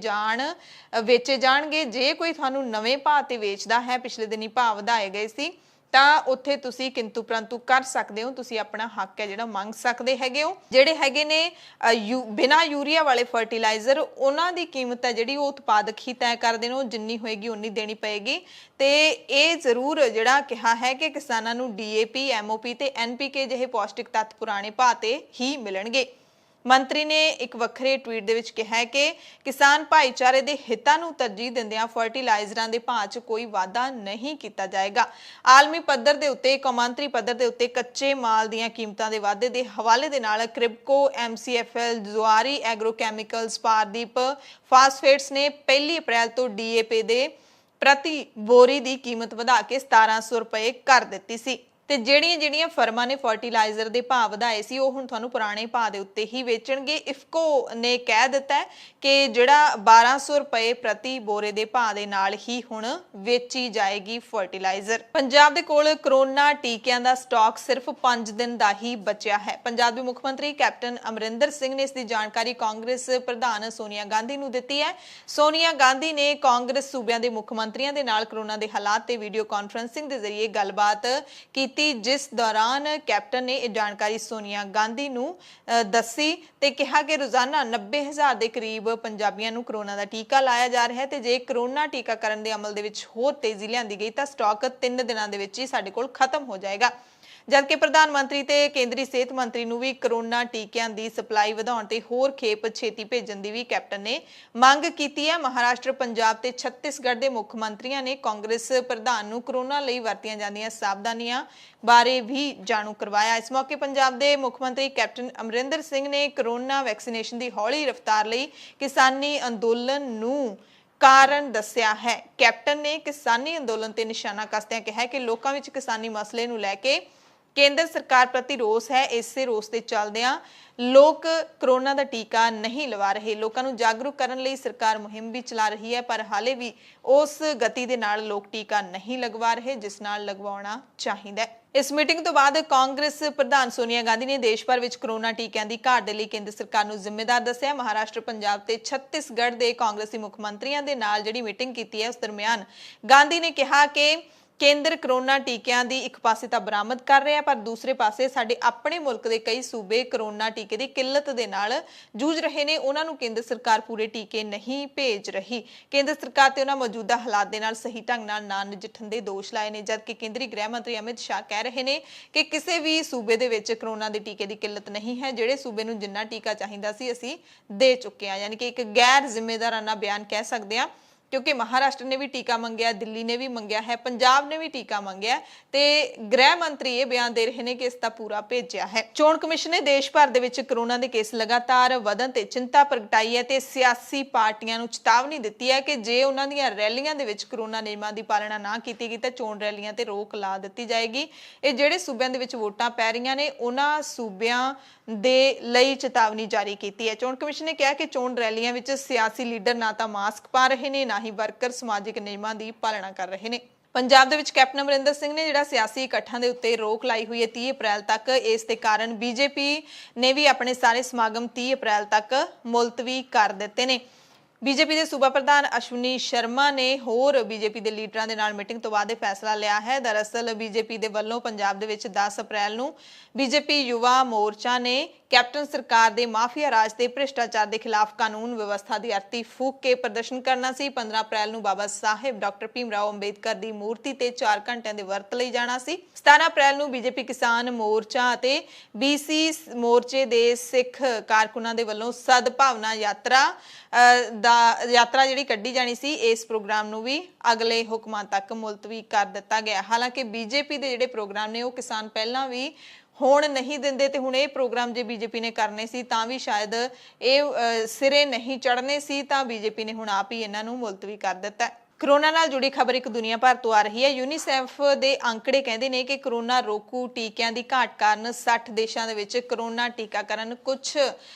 ਜਾਣਗੇ। ਜੇ ਕੋਈ ਤੁਹਾਨੂੰ ਨਵੇਂ ਭਾਅ ਤੇ ਵੇਚਦਾ ਹੈ, ਪਿਛਲੇ ਦਿਨੀ ਭਾਅ ਵਧਾਏ ਗਏ ਸੀ, ਤਾਂ ਉੱਥੇ ਤੁਸੀਂ ਕਿੰਤੂ ਪ੍ਰੰਤੂ ਕਰ ਸਕਦੇ ਹੋ, ਤੁਸੀਂ ਆਪਣਾ ਹੱਕ ਹੈ ਜਿਹੜਾ ਮੰਗ ਸਕਦੇ ਹੈਗੇ ਹੋ। ਜਿਹੜੇ ਹੈਗੇ ਨੇ ਬਿਨਾਂ ਯੂਰੀਆ ਵਾਲੇ ਫਰਟੀਲਾਈਜ਼ਰ ਉਹਨਾਂ ਦੀ ਕੀਮਤ ਹੈ ਜਿਹੜੀ ਉਹ ਉਤਪਾਦਕ ਹੀ ਤੈਅ ਕਰਦੇ ਨੇ, ਉਹ ਜਿੰਨੀ ਹੋਏਗੀ ਉਨੀ ਦੇਣੀ ਪਏਗੀ। ਤੇ ਇਹ ਜ਼ਰੂਰ ਜਿਹੜਾ ਕਿਹਾ ਹੈ ਕਿ ਕਿਸਾਨਾਂ ਨੂੰ DAP, MOP ਤੇ NPK ਜਿਹੇ ਪੌਸ਼ਟਿਕ ਤੱਤ ਪੁਰਾਣੇ ਭਾਅ ਤੇ ਹੀ ਮਿਲਣਗੇ। ਮੰਤਰੀ ਨੇ ਇੱਕ ਵੱਖਰੇ ਟਵੀਟ ਦੇ ਵਿੱਚ ਕਿਹਾ ਹੈ ਕਿ ਕਿਸਾਨ ਭਾਈਚਾਰੇ ਦੇ ਹਿੱਤਾਂ ਨੂੰ ਤਰਜੀਹ ਦਿੰਦਿਆਂ ਫਰਟੀਲਾਈਜ਼ਰਾਂ ਦੇ ਭਾਅ 'ਚ ਕੋਈ ਵਾਧਾ ਨਹੀਂ ਕੀਤਾ ਜਾਏਗਾ। ਆਲਮੀ ਪੱਧਰ ਦੇ ਉੱਤੇ ਕੌਮਾਂਤਰੀ ਪੱਧਰ ਦੇ ਉੱਤੇ ਕੱਚੇ ਮਾਲ ਦੀਆਂ ਕੀਮਤਾਂ ਦੇ ਵਾਧੇ ਦੇ ਹਵਾਲੇ ਦੇ ਨਾਲ ਕ੍ਰਿਪਕੋ, MCFL, ਜ਼ੁਆਰੀ ਐਗਰੋਕੈਮੀਕਲਸ, ਪਾਰਦੀਪ ਫਾਸਫੇਟਸ ਨੇ 1 ਅਪ੍ਰੈਲ ਤੋਂ DAP ਦੇ ਪ੍ਰਤੀ ਬੋਰੀ ਦੀ ਕੀਮਤ ਵਧਾ ਕੇ 1700 ਰੁਪਏ ਕਰ ਦਿੱਤੀ ਸੀ। ਤੇ ਜਿਹੜੀਆਂ ਫਰਮਾਂ ਨੇ ਫਰਟੀਲਾਈਜ਼ਰ ਦੇ ਭਾਅ ਵਧਾਏ ਸੀ ਉਹ ਹੁਣ ਤੁਹਾਨੂੰ ਪੁਰਾਣੇ ਭਾਅ ਦੇ ਉੱਤੇ ਹੀ ਵੇਚਣਗੇ। ਇਫਕੋ ਨੇ ਕਹਿ ਦਿੱਤਾ ਹੈ ਕਿ ਜਿਹੜਾ 1200 ਰੁਪਏ ਪ੍ਰਤੀ ਬੋਰੇ ਦੇ ਭਾਅ ਦੇ ਨਾਲ ਹੀ ਹੁਣ ਵੇਚੀ ਜਾਏਗੀ ਫਰਟੀਲਾਈਜ਼ਰ। ਪੰਜਾਬ ਦੇ ਕੋਲ ਕਰੋਨਾ ਟੀਕਿਆਂ ਦਾ ਸਟਾਕ ਸਿਰਫ 5 ਦਿਨ ਦਾ ਹੀ ਬਚਿਆ ਹੈ। ਪੰਜਾਬ ਦੇ ਮੁੱਖ ਮੰਤਰੀ ਕੈਪਟਨ ਅਮਰਿੰਦਰ ਸਿੰਘ ਨੇ ਇਸ ਦੀ ਜਾਣਕਾਰੀ ਕਾਂਗਰਸ ਪ੍ਰਧਾਨ ਸੋਨੀਆ ਗਾਂਧੀ ਨੂੰ ਦਿੱਤੀ ਹੈ। ਸੋਨੀਆ ਗਾਂਧੀ ਨੇ ਕਾਂਗਰਸ ਸੂਬਿਆਂ ਦੇ ਮੁੱਖ ਮੰਤਰੀਆਂ ਦੇ ਨਾਲ ਕਰੋਨਾ ਦੇ ਹਾਲਾਤ ਤੇ ਵੀਡੀਓ ਕਾਨਫਰੰਸਿੰਗ ਦੇ ਜ਼ਰੀਏ ਗੱਲਬਾਤ ਕੀਤੀ, ਜਿਸ ਦੌਰਾਨ ਕੈਪਟਨ ਨੇ ਇਹ ਜਾਣਕਾਰੀ ਸੋਨੀਆ ਗਾਂਧੀ ਨੂੰ ਦੱਸੀ ਤੇ ਕਿਹਾ ਕਿ ਰੋਜ਼ਾਨਾ 90,000 ਦੇ ਕਰੀਬ ਪੰਜਾਬੀਆਂ ਨੂੰ ਕਰੋਨਾ ਦਾ ਟੀਕਾ ਲਾਇਆ ਜਾ ਰਿਹਾ ਹੈ ਤੇ ਜੇ ਕਰੋਨਾ ਟੀਕਾਕਰਨ ਦੇ ਅਮਲ ਦੇ ਵਿੱਚ ਹੋਰ ਤੇਜ਼ੀ ਲਿਆਂਦੀ ਗਈ ਤਾਂ ਸਟਾਕ 3 ਦਿਨਾਂ ਦੇ ਵਿੱਚ ਹੀ ਸਾਡੇ ਕੋਲ ਖਤਮ ਹੋ ਜਾਏਗਾ। ਜਦਕਿ ਪ੍ਰਧਾਨ ਮੰਤਰੀ ਤੇ ਕੇਂਦਰੀ ਸਿਹਤ ਮੰਤਰੀ ਨੂੰ ਵੀ ਕਰੋਨਾ ਟੀਕਿਆਂ ਦੀ ਸਪਲਾਈ ਵਧਾਉਣ ਤੇ ਹੋਰ ਖੇਪ ਛੇਤੀ ਭੇਜਣ ਦੀ ਵੀ ਕੈਪਟਨ ਨੇ ਮੰਗ ਕੀਤੀ ਹੈ। ਮਹਾਰਾਸ਼ਟਰ, ਪੰਜਾਬ ਤੇ ਛੱਤੀਸਗੜ੍ਹ ਦੇ ਮੁੱਖ ਮੰਤਰੀਆਂ ਨੇ ਕਾਂਗਰਸ ਪ੍ਰਧਾਨ ਨੂੰ ਕਰੋਨਾ ਲਈ ਵਰਤੀਆਂ ਜਾਂਦੀਆਂ ਸਾਵਧਾਨੀਆਂ ਬਾਰੇ ਵੀ ਜਾਣੂ ਕਰਵਾਇਆ। ਇਸ ਮੌਕੇ ਪੰਜਾਬ ਦੇ ਮੁੱਖ ਮੰਤਰੀ ਕੈਪਟਨ ਅਮਰਿੰਦਰ ਸਿੰਘ ਨੇ ਕਰੋਨਾ ਵੈਕਸੀਨੇਸ਼ਨ ਦੀ ਹੌਲੀ ਰਫ਼ਤਾਰ ਲਈ ਕਿਸਾਨੀ ਅੰਦੋਲਨ ਨੂੰ ਕਾਰਨ ਦੱਸਿਆ ਹੈ। ਕੈਪਟਨ ਨੇ ਕਿਸਾਨੀ ਅੰਦੋਲਨ ਤੇ ਨਿਸ਼ਾਨਾ ਕਸਦਿਆਂ ਕਿਹਾ ਕਿ ਲੋਕਾਂ ਵਿੱਚ ਕਿਸਾਨੀ ਮਸਲੇ ਨੂੰ ਲੈ ਕੇ ਕੇਂਦਰ ਸਰਕਾਰ ਪ੍ਰਤੀ ਰੋਸ ਹੈ। ਇਸੇ ਰੋਸ ਦੇ ਚੱਲਦਿਆਂ ਲੋਕ ਕਰੋਨਾ ਦਾ ਟੀਕਾ ਨਹੀਂ ਲਵਾ ਰਹੇ। ਲੋਕਾਂ ਨੂੰ ਜਾਗਰੂਕ ਕਰਨ ਲਈ ਸਰਕਾਰ ਮੁਹਿੰਮ ਵੀ ਚਲਾ ਰਹੀ ਹੈ, ਪਰ ਹਾਲੇ ਵੀ ਉਸ ਗਤੀ ਦੇ ਨਾਲ ਲੋਕ ਟੀਕਾ ਨਹੀਂ ਲਗਵਾ ਰਹੇ ਜਿਸ ਨਾਲ ਲਗਵਾਉਣਾ ਚਾਹੀਦਾ ਹੈ। ਇਸ ਮੀਟਿੰਗ ਤੋਂ ਬਾਅਦ ਕਾਂਗਰਸ ਪ੍ਰਧਾਨ ਸੋਨੀਆ ਗਾਂਧੀ ਨੇ ਦੇਸ਼ ਭਰ ਵਿੱਚ ਕਰੋਨਾ ਟੀਕਿਆਂ ਦੀ ਘਾਟ ਦੇ ਲਈ ਕੇਂਦਰ ਸਰਕਾਰ ਨੂੰ ਜ਼ਿੰਮੇਵਾਰ ਦੱਸਿਆ। ਮਹਾਰਾਸ਼ਟਰ, ਪੰਜਾਬ ਤੇ ਛੱਤੀਸਗੜ੍ਹ ਦੇ ਕਾਂਗਰਸੀ ਮੁੱਖ ਮੰਤਰੀਆਂ ਦੇ ਨਾਲ ਜਿਹੜੀ ਮੀਟਿੰਗ ਕੀਤੀ ਹੈ ਉਸ ਦਰਮਿਆਨ ਗਾਂਧੀ ਨੇ ਕਿਹਾ ਕਿ ਕੇਂਦਰ ਕਰੋਨਾ ਟੀਕਿਆਂ ਦੀ ਇੱਕ ਪਾਸੇ ਤਾਂ ਬਰਾਮਦ ਕਰ ਰਿਹਾ ਪਰ ਦੂਸਰੇ ਪਾਸੇ ਸਾਡੇ ਆਪਣੇ ਮੁਲਕ ਦੇ ਕਈ ਸੂਬੇ ਕਰੋਨਾ ਟੀਕੇ ਦੀ ਕਿੱਲਤ ਦੇ ਨਾਲ ਜੂਝ ਰਹੇ ਨੇ। ਉਹਨਾਂ ਨੂੰ ਕੇਂਦਰ ਸਰਕਾਰ ਪੂਰੇ ਟੀਕੇ ਨਹੀਂ ਭੇਜ ਰਹੀ। ਕੇਂਦਰ ਸਰਕਾਰ ਤੇ ਉਹਨਾਂ ਮੌਜੂਦਾ ਹਾਲਾਤ ਦੇ ਨਾਲ ਸਹੀ ਢੰਗ ਨਾਲ ਨਾ ਨਜਿੱਠਣ ਦੇ ਦੋਸ਼ ਲਾਏ ਨੇ, ਜਦਕਿ ਕੇਂਦਰੀ ਗ੍ਰਹਿ ਮੰਤਰੀ ਅਮਿਤ ਸ਼ਾਹ ਕਹਿ ਰਹੇ ਨੇ ਕਿ ਕਿਸੇ ਵੀ ਸੂਬੇ ਦੇ ਵਿੱਚ ਕਰੋਨਾ ਦੇ ਟੀਕੇ ਦੀ ਕਿੱਲਤ ਨਹੀਂ ਹੈ। ਜਿਹੜੇ ਸੂਬੇ ਨੂੰ ਜਿੰਨਾ ਟੀਕਾ ਚਾਹੀਦਾ ਸੀ ਅਸੀਂ ਦੇ ਚੁੱਕੇ ਹਾਂ, ਯਾਨੀ ਕਿ ਇੱਕ ਗੈਰ ਜ਼ਿੰਮੇਦਾਰਾਨਾ ਬਿਆਨ ਕਹਿ ਸਕਦੇ ਹਾਂ, ਕਿਉਂਕਿ ਮਹਾਰਾਸ਼ਟਰ ਨੇ ਵੀ ਟੀਕਾ ਮੰਗਿਆ, ਦਿੱਲੀ ਨੇ ਵੀ ਮੰਗਿਆ ਹੈ, ਪੰਜਾਬ ਨੇ ਵੀ ਟੀਕਾ ਮੰਗਿਆ ਤੇ ਗ੍ਰਹਿ ਮੰਤਰੀ ਇਹ ਬਿਆਨ ਦੇ ਰਹੇ ਨੇ ਕਿ ਇਸ ਦਾ ਪੂਰਾ ਭੇਜਿਆ ਹੈ। ਚੋਣ ਕਮਿਸ਼ਨ ਨੇ ਦੇਸ਼ ਭਰ ਦੇ ਵਿੱਚ ਕਰੋਨਾ ਦੇ ਕੇਸ ਲਗਾਤਾਰ ਵਧਣ ਤੇ ਚਿੰਤਾ ਪ੍ਰਗਟਾਈ ਹੈ ਤੇ ਸਿਆਸੀ ਪਾਰਟੀਆਂ ਨੂੰ ਚੇਤਾਵਨੀ ਦਿੱਤੀ ਹੈ ਕਿ ਜੇ ਉਹਨਾਂ ਦੀਆਂ ਰੈਲੀਆਂ ਦੇ ਵਿੱਚ ਕਰੋਨਾ ਨਿਯਮਾਂ ਦੀ ਪਾਲਣਾ ਨਾ ਕੀਤੀ ਗਈ ਤਾਂ ਚੋਣ ਰੈਲੀਆਂ ਤੇ ਰੋਕ ਲਾ ਦਿੱਤੀ ਜਾਏਗੀ। ਇਹ ਜਿਹੜੇ ਸੂਬਿਆਂ ਦੇ ਵਿੱਚ ਵੋਟਾਂ ਪੈ ਰਹੀਆਂ ਨੇ ਉਹਨਾਂ ਸੂਬਿਆਂ ਦੇ ਲਈ ਚੇਤਾਵਨੀ ਜਾਰੀ ਕੀਤੀ ਹੈ। ਚੋਣ ਕਮਿਸ਼ਨ ਨੇ ਕਿਹਾ ਕਿ ਚੋਣ ਰੈਲੀਆਂ ਵਿੱਚ ਸਿਆਸੀ ਲੀਡਰ ਨਾ ਤਾਂ ਮਾਸਕ ਪਾ ਰਹੇ ਨੇ, ਨਾ ਹੀ ਵਰਕਰ ਸਮਾਜਿਕ ਨਿਯਮਾਂ ਦੀ ਪਾਲਣਾ ਕਰ ਰਹੇ ਨੇ। ਪੰਜਾਬ ਦੇ ਵਿੱਚ ਕੈਪਟਨ ਅਮਰਿੰਦਰ ਸਿੰਘ ਨੇ ਜਿਹੜਾ ਸਿਆਸੀ ਇਕੱਠਾਂ ਦੇ ਉੱਤੇ ਰੋਕ ਲਾਈ ਹੋਈ ਹੈ 30 ਅਪ੍ਰੈਲ ਤੱਕ, ਇਸ ਦੇ ਕਾਰਨ ਬੀਜੇਪੀ ਨੇ ਵੀ ਆਪਣੇ ਸਾਰੇ ਸਮਾਗਮ 30 ਅਪ੍ਰੈਲ ਤੱਕ ਮੁਲਤਵੀ ਕਰ ਦਿੱਤੇ ਨੇ। ਬੀਜੇਪੀ ਦੇ ਸੂਬਾ ਪ੍ਰਧਾਨ ਅਸ਼ਵਨੀ ਸ਼ਰਮਾ ਨੇ ਹੋਰ ਬੀਜੇਪੀ ਦੇ ਲੀਡਰਾਂ ਦੇ ਨਾਲ ਮੀਟਿੰਗ ਤੋਂ ਬਾਅਦ ਇਹ ਫੈਸਲਾ ਲਿਆ ਹੈ। ਦਰਅਸਲ ਬੀਜੇਪੀ ਦੇ ਵੱਲੋਂ ਪੰਜਾਬ ਦੇ ਵਿੱਚ 10 ਅਪ੍ਰੈਲ ਨੂੰ ਬੀਜੇਪੀ ਯੁਵਾ ਮੋਰਚਾ ਨੇ ਕੈਪਟਨ ਸਰਕਾਰ ਦੇ ਮਾਫੀਆ ਰਾਜ ਤੇ ਭ੍ਰਿਸ਼ਟਾਚਾਰ ਦੇ ਖਿਲਾਫ ਕਾਨੂੰਨ ਵਿਵਸਥਾ ਦੀ ਅਰਥੀ ਫੂਕ ਕੇ ਪ੍ਰਦਰਸ਼ਨ ਕਰਨਾ ਸੀ। 15 ਅਪ੍ਰੈਲ ਨੂੰ ਬਾਬਾ ਸਾਹਿਬ ਡਾਕਟਰ ਭੀਮ ਰਾਓ ਅੰਬੇਦਕਰ ਦੀ ਮੂਰਤੀ ਤੇ 4 ਘੰਟਿਆਂ ਦੇ ਵਰਤ ਲਈ ਜਾਣਾ ਸੀ। 17 ਅਪ੍ਰੈਲ ਨੂੰ ਬੀਜੇਪੀ ਕਿਸਾਨ ਮੋਰਚਾ ਅਤੇ BC ਮੋਰਚੇ ਦੇ ਸਿੱਖ ਕਾਰਕੁਨਾਂ ਦੇ ਵੱਲੋਂ ਸਦਭਾਵਨਾ ਯਾਤਰਾ ਜਿਹੜੀ ਕੱਢੀ ਜਾਣੀ ਸੀ, ਇਸ ਪ੍ਰੋਗਰਾਮ ਨੂੰ ਵੀ ਅਗਲੇ ਹੁਕਮਾਂ ਤੱਕ ਮੁਲਤਵੀ ਕਰ ਦਿੱਤਾ ਗਿਆ। ਹਾਲਾਂਕਿ ਬੀਜੇਪੀ ਦੇ ਜਿਹੜੇ ਪ੍ਰੋਗਰਾਮ ਨੇ ਉਹ ਕਿਸਾਨ ਪਹਿਲਾਂ ਵੀ ਹੋਣ ਨਹੀਂ ਦਿੰਦੇ ਤੇ ਹੁਣ ਇਹ ਪ੍ਰੋਗਰਾਮ ਜੇ ਬੀਜੇਪੀ ਨੇ ਕਰਨੇ ਸੀ ਤਾਂ ਵੀ ਸ਼ਾਇਦ ਇਹ ਸਿਰੇ ਨਹੀਂ ਚੜ੍ਹਨੇ ਸੀ, ਤਾਂ ਬੀਜੇਪੀ ਨੇ ਹੁਣ ਆਪ ਹੀ ਇਹਨਾਂ ਨੂੰ ਮੁਲਤਵੀ ਕਰ ਦਿੱਤਾ। ਕਰੋਨਾ ਨਾਲ ਜੁੜੀ ਖਬਰ ਇੱਕ ਦੁਨੀਆ ਭਰ ਤੋਂ ਆ ਰਹੀ ਹੈ। ਯੂਨੀਸੈਫ ਦੇ ਅੰਕੜੇ ਕਹਿੰਦੇ ਨੇ ਕਿ ਕਰੋਨਾ ਰੋਕੂ ਟੀਕਿਆਂ ਦੀ ਘਾਟ ਕਾਰਨ 60 ਦੇਸ਼ਾਂ ਦੇ ਵਿੱਚ ਕਰੋਨਾ ਟੀਕਾਕਰਨ ਕੁਝ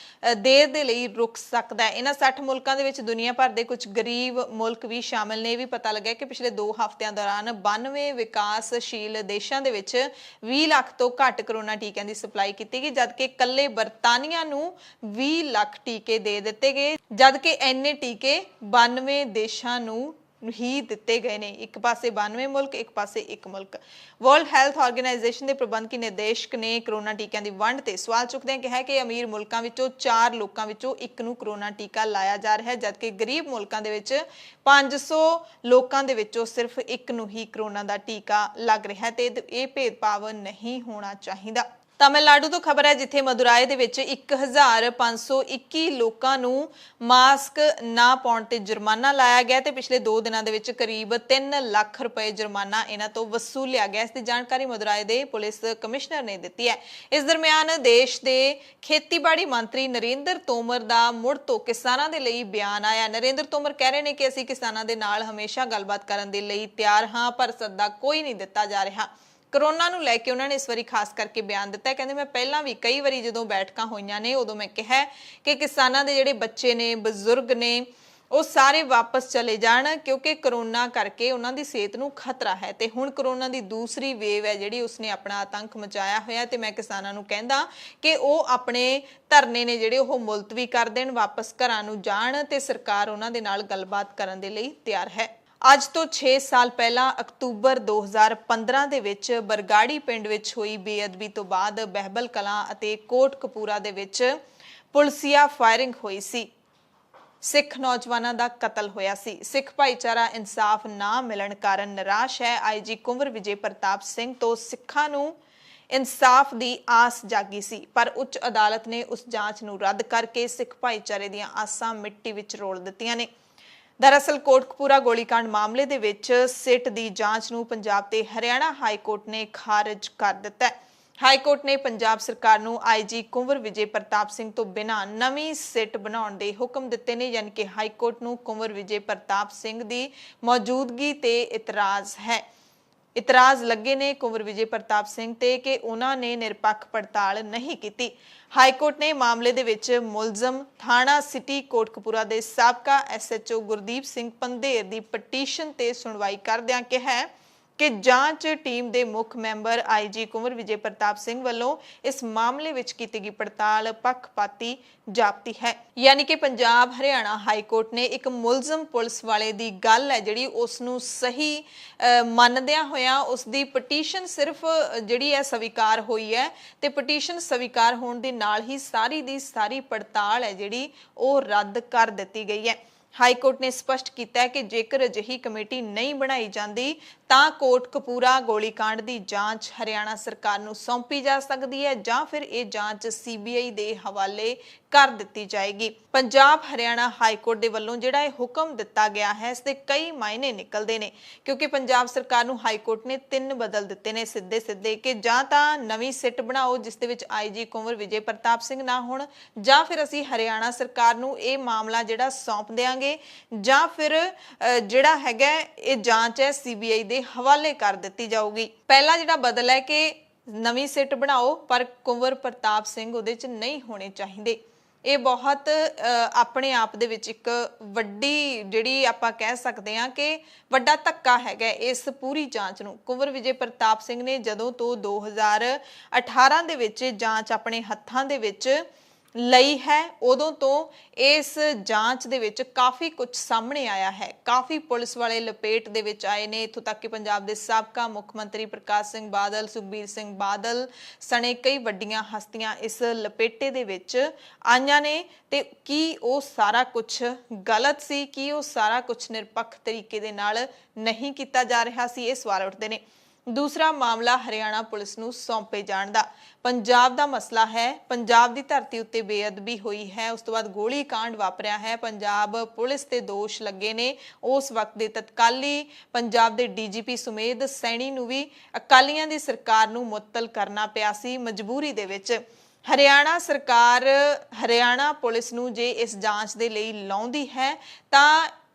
ਦੇਰ ਦੇ ਲਈ ਰੁਕ ਸਕਦਾ ਹੈ। ਇਹਨਾਂ 60 ਮੁਲਕਾਂ ਦੇ ਵਿੱਚ ਦੁਨੀਆ ਭਰ ਦੇ ਕੁਝ ਗਰੀਬ ਮੁਲਕ ਵੀ ਸ਼ਾਮਲ ਨੇ। ਇਹ ਵੀ ਪਤਾ ਲੱਗਿਆ ਕਿ ਪਿਛਲੇ 2 ਹਫ਼ਤਿਆਂ ਦੌਰਾਨ 92 ਵਿਕਾਸਸ਼ੀਲ ਦੇਸ਼ਾਂ ਦੇ ਵਿੱਚ 20 ਲੱਖ ਤੋਂ ਘੱਟ ਕਰੋਨਾ ਟੀਕਿਆਂ ਦੀ ਸਪਲਾਈ ਕੀਤੀ ਗਈ, ਜਦਕਿ ਇਕੱਲੇ ਬਰਤਾਨੀਆ ਨੂੰ 20 ਲੱਖ ਟੀਕੇ ਦੇ ਦਿੱਤੇ ਗਏ, ਜਦਕਿ ਇੰਨੇ ਟੀਕੇ 92 ਦੇਸ਼ਾਂ ਨੂੰ ਹੀ ਦਿੱਤੇ ਗਏ ਨੇ। ਇੱਕ ਪਾਸੇ 92 ਮੁਲਕ, ਇੱਕ ਪਾਸੇ ਇੱਕ ਮੁਲਕ। ਵਰਲਡ ਹੈਲਥ ਆਰਗੇਨਾਈਜੇਸ਼ਨ ਦੇ ਪ੍ਰਬੰਧਕੀ ਨਿਰਦੇਸ਼ਕ ਨੇ ਕਰੋਨਾ ਟੀਕਿਆਂ ਦੀ ਵੰਡ ਤੇ ਸਵਾਲ ਚੁੱਕਦਿਆਂ ਕਿਹਾ ਕਿ ਅਮੀਰ ਮੁਲਕਾਂ ਵਿੱਚੋਂ 4 ਲੋਕਾਂ ਵਿੱਚੋਂ 1 ਨੂੰ ਕਰੋਨਾ ਟੀਕਾ ਲਾਇਆ ਜਾ ਰਿਹਾ ਹੈ, ਜਦਕਿ ਗਰੀਬ ਮੁਲਕਾਂ ਦੇ ਵਿੱਚ 500 ਲੋਕਾਂ ਦੇ ਵਿੱਚੋਂ ਸਿਰਫ 1 ਨੂੰ ਹੀ ਕਰੋਨਾ ਦਾ ਟੀਕਾ ਲੱਗ ਰਿਹਾ ਹੈ ਤੇ ਇਹ ਭੇਦਭਾਵ ਨਹੀਂ ਹੋਣਾ ਚਾਹੀਦਾ। तमिलनाडु तो खबर है जिथे मदुराई दे विच 1521 लोकां नूं मास्क ना पाउण ते जुर्माना लाया गया ते पिछले 2 दिनां दे विच करीब 3 लाख रुपए जुर्माना इन्हां तो वसूलिया गया। इसकी जानकारी मदुराई दे पुलिस कमिश्नर ने दित्ती है। इस दरमियान देश के खेतीबाड़ी मंत्री नरेंद्र तोमर दा मुड़ तो किसानां दे लई बयान आया। नरेंद्र तोमर कह रहे हैं कि असीं किसानां दे नाल हमेशा गलबात करन दे लई तैयार हां, पर सद्दा कोई नहीं दित्ता जा रहा। कोरोना ਨੂੰ ਲੈ ਕੇ ਉਹਨਾਂ ਨੇ ਇਸ ਵਾਰੀ ਖਾਸ ਕਰਕੇ ਬਿਆਨ ਦਿੱਤਾ ਹੈ। ਕਹਿੰਦੇ ਮੈਂ ਪਹਿਲਾਂ ਵੀ ਕਈ ਵਾਰੀ ਜਦੋਂ ਬੈਠਕਾਂ ਹੋਈਆਂ ਨੇ ਉਦੋਂ ਮੈਂ ਕਿਹਾ ਕਿ ਕਿਸਾਨਾਂ ਦੇ ਜਿਹੜੇ ਬੱਚੇ ਨੇ, ਬਜ਼ੁਰਗ ਨੇ, ਉਹ ਸਾਰੇ ਵਾਪਸ ਚਲੇ ਜਾਣ ਕਿਉਂਕਿ ਕੋਰੋਨਾ ਕਰਕੇ ਉਹਨਾਂ ਦੀ ਸਿਹਤ ਨੂੰ ਖਤਰਾ ਹੈ ਤੇ ਹੁਣ ਕੋਰੋਨਾ ਦੀ ਦੂਸਰੀ ਵੇਵ ਹੈ ਜਿਹੜੀ ਉਸਨੇ ਆਪਣਾ ਆਤੰਕ ਮਚਾਇਆ ਹੋਇਆ ਤੇ ਮੈਂ ਕਿਸਾਨਾਂ ਨੂੰ ਕਹਿੰਦਾ ਕਿ ਉਹ ਆਪਣੇ ਧਰਨੇ ਨੇ ਜਿਹੜੇ ਉਹ ਮੁਲਤਵੀ ਕਰ ਦੇਣ, ਵਾਪਸ ਘਰਾਂ ਨੂੰ ਜਾਣ ਤੇ ਸਰਕਾਰ ਉਹਨਾਂ ਦੇ ਨਾਲ ਗੱਲਬਾਤ ਕਰਨ ਦੇ ਲਈ ਤਿਆਰ ਹੈ। ਅੱਜ ਤੋਂ 6 ਸਾਲ ਪਹਿਲਾਂ ਅਕਤੂਬਰ 2015 ਦੇ ਵਿੱਚ ਬਰਗਾੜੀ ਪਿੰਡ ਵਿੱਚ ਹੋਈ ਬੇਅਦਬੀ ਤੋਂ ਬਾਅਦ ਬਹਿਬਲ ਕਲਾਂ ਅਤੇ ਕੋਟਕਪੂਰਾ ਦੇ ਵਿੱਚ ਪੁਲਸੀਆ ਫਾਇਰਿੰਗ ਹੋਈ ਸੀ। ਸਿੱਖ ਨੌਜਵਾਨਾਂ ਦਾ ਕਤਲ ਹੋਇਆ ਸੀ। ਸਿੱਖ ਭਾਈਚਾਰਾ ਇਨਸਾਫ ਨਾ ਮਿਲਣ ਕਾਰਨ ਨਿਰਾਸ਼ ਹੈ। ਆਈਜੀ ਕੁੰਵਰ ਵਿਜੇ ਪ੍ਰਤਾਪ ਸਿੰਘ ਤੋਂ ਸਿੱਖਾਂ ਨੂੰ ਇਨਸਾਫ ਦੀ ਆਸ ਜਾਗੀ ਸੀ, ਪਰ ਉੱਚ ਅਦਾਲਤ ਨੇ ਉਸ ਜਾਂਚ ਨੂੰ ਰੱਦ ਕਰਕੇ ਸਿੱਖ ਭਾਈਚਾਰੇ ਦੀਆਂ ਆਸਾਂ ਮਿੱਟੀ ਵਿੱਚ ਰੋਲ ਦਿੱਤੀਆਂ ਨੇ। दरअसल कोटकपूरा गोलीकांड मामले दे विच सिट दी जांच नूं पंजाब ते हरियाणा हाई कोर्ट ने खारिज कर दिता है। हाई कोर्ट ने पंजाब सरकार नूं आईजी कुंवर विजय प्रताप सिंह तो बिना नवीं सिट बनाउण दे हुक्म दिते ने, यानी कि हाई कोर्ट नूं कुंवर विजय प्रताप सिंह दी मौजूदगी ते इतराज़ है। इतराज़ लगे ने कुंवर विजय प्रताप सिंह ते कि उन्हां ने निरपक्ष पड़ताल नहीं की। हाई कोर्ट ने मामले दे विच मुलजम थाणा सिटी कोटकपूरा दे साबका SHO गुरदीप सिंह पंधेर दी पटीशन ते सुनवाई करदिआं कहा कि जांच टीम दे मुख मैंबर आईजी कुंवर विजय प्रताप सिंह वालों इस मामले विच कीती गई पड़ताल पक्षपाती जापती है। यानी कि पंजाब हरियाणा हाई कोर्ट ने एक मुलजम पुलिस वाले दी गल है जिहड़ी उस नूं सही मनदिआं होइआं उस दी पटीशन सिर्फ जिहड़ी है स्वीकार होई है ते पटीशन स्वीकार होण दे नाल ही सारी दी सारी पड़ताल है जिहड़ी ओह रद्द कर दित्ती गई है। हाई कोर्ट ने स्पष्ट किया है कि जेकर अजिही कमेटी नहीं बनाई जाती ਤਾਂ ਕੋਟਕਪੂਰਾ ਗੋਲੀकांड ਦੀ ਜਾਂਚ ਹਰਿਆਣਾ ਸਰਕਾਰ ਨੂੰ ਸੌਂਪੀ ਜਾ ਸਕਦੀ ਹੈ ਜਾਂ ਫਿਰ ਇਹ ਜਾਂਚ CBI ਦੇ ਹਵਾਲੇ ਕਰ ਦਿੱਤੀ ਜਾਏਗੀ। ਪੰਜਾਬ ਹਰਿਆਣਾ ਹਾਈ ਕੋਰਟ ਦੇ ਵੱਲੋਂ ਜਿਹੜਾ ਇਹ ਹੁਕਮ ਦਿੱਤਾ ਗਿਆ ਹੈ ਇਸ ਦੇ ਕਈ ਮਾਇਨੇ ਨਿਕਲਦੇ ਨੇ ਕਿਉਂਕਿ ਪੰਜਾਬ ਸਰਕਾਰ ਨੂੰ ਹਾਈ ਕੋਰਟ ਨੇ 3 ਬਦਲ ਦਿੱਤੇ ਨੇ ਸਿੱਧੇ ਕਿ ਜਾਂ ਤਾਂ ਨਵੀਂ ਸਿੱਟ ਬਣਾਓ ਜਿਸ ਦੇ ਵਿੱਚ ਆਈਜੀ ਕੁੰਵਰ ਵਿਜੇ ਪ੍ਰਤਾਪ ਸਿੰਘ ਨਾ ਹੋਣ ਜਾਂ ਫਿਰ ਅਸੀਂ ਹਰਿਆਣਾ ਸਰਕਾਰ ਨੂੰ ਇਹ ਮਾਮਲਾ ਜਿਹੜਾ ਸੌਂਪ ਦੇਾਂਗੇ ਜਾਂ ਫਿਰ ਜਿਹੜਾ ਹੈਗਾ ਇਹ ਜਾਂਚ ਹੈ CBI ਦੇ हवाले कर दिती जाऊगी। पहला जिहड़ा बदल है कि नवीं सिट बनाओ पर कुंवर प्रताप सिंह उहदे च नहीं होने चाहिए। ਇਹ ਬਹੁਤ ਆਪਣੇ ਆਪ ਦੇ ਵਿੱਚ ਇੱਕ ਵੱਡੀ ਜਿਹੜੀ ਆਪਾਂ ਕਹਿ ਸਕਦੇ ਹਾਂ ਕਿ ਵੱਡਾ ਧੱਕਾ ਹੈਗਾ ਇਸ ਪੂਰੀ ਜਾਂਚ ਨੂੰ। ਕੁੰਵਰ ਵਿਜੇ ਪ੍ਰਤਾਪ ਸਿੰਘ ਨੇ ਜਦੋਂ ਤੋਂ 2018 ਦੇ ਵਿੱਚ ਜਾਂਚ ਆਪਣੇ ਹੱਥਾਂ ਦੇ ਵਿੱਚ ਲਈ ਹੈ ਉਦੋਂ ਤੋਂ ਇਸ ਜਾਂਚ ਦੇ ਵਿੱਚ ਕਾਫੀ ਕੁਝ ਸਾਹਮਣੇ ਆਇਆ ਹੈ। ਕਾਫੀ ਪੁਲਿਸ ਵਾਲੇ ਲਪੇਟ ਦੇ ਵਿੱਚ ਆਏ ਨੇ। ਇੱਥੋਂ ਤੱਕ ਕਿ ਪੰਜਾਬ ਦੇ ਸਾਬਕਾ ਮੁੱਖ ਮੰਤਰੀ ਪ੍ਰਕਾਸ਼ ਸਿੰਘ ਬਾਦਲ, ਸੁਖਬੀਰ ਸਿੰਘ ਬਾਦਲ ਸਣੇ ਕਈ ਵੱਡੀਆਂ ਹਸਤੀਆਂ ਇਸ ਲਪੇਟੇ ਦੇ ਵਿੱਚ ਆਈਆਂ ਨੇ ਤੇ ਕੀ ਉਹ ਸਾਰਾ ਕੁਝ ਗਲਤ ਸੀ? ਕੀ ਉਹ ਸਾਰਾ ਕੁਝ ਨਿਰਪੱਖ ਤਰੀਕੇ ਦੇ ਨਾਲ ਨਹੀਂ ਕੀਤਾ ਜਾ ਰਿਹਾ ਸੀ? ਇਹ ਸਵਾਲ ਉੱਠਦੇ ਨੇ। दूसरा मामला हरियाणा पुलिस नूं सौंपे जाण दा। पंजाब दा मसला है। पंजाब दी धरती उत्ते बेअदबी हुई है, उस तो बाद गोली कांड वापरिया है। पंजाब पुलिस ते दोष लगे ने। उस वक्त दे तत्काली पंजाब दे DGP सुमेध सैनी नूं भी अकालियां दी सरकार नूं मुअत्तल करना पिया सी मजबूरी दे विच। हरियाणा सरकार हरियाणा पुलिस नूं जे इस जांच दे लई लाउंदी है तां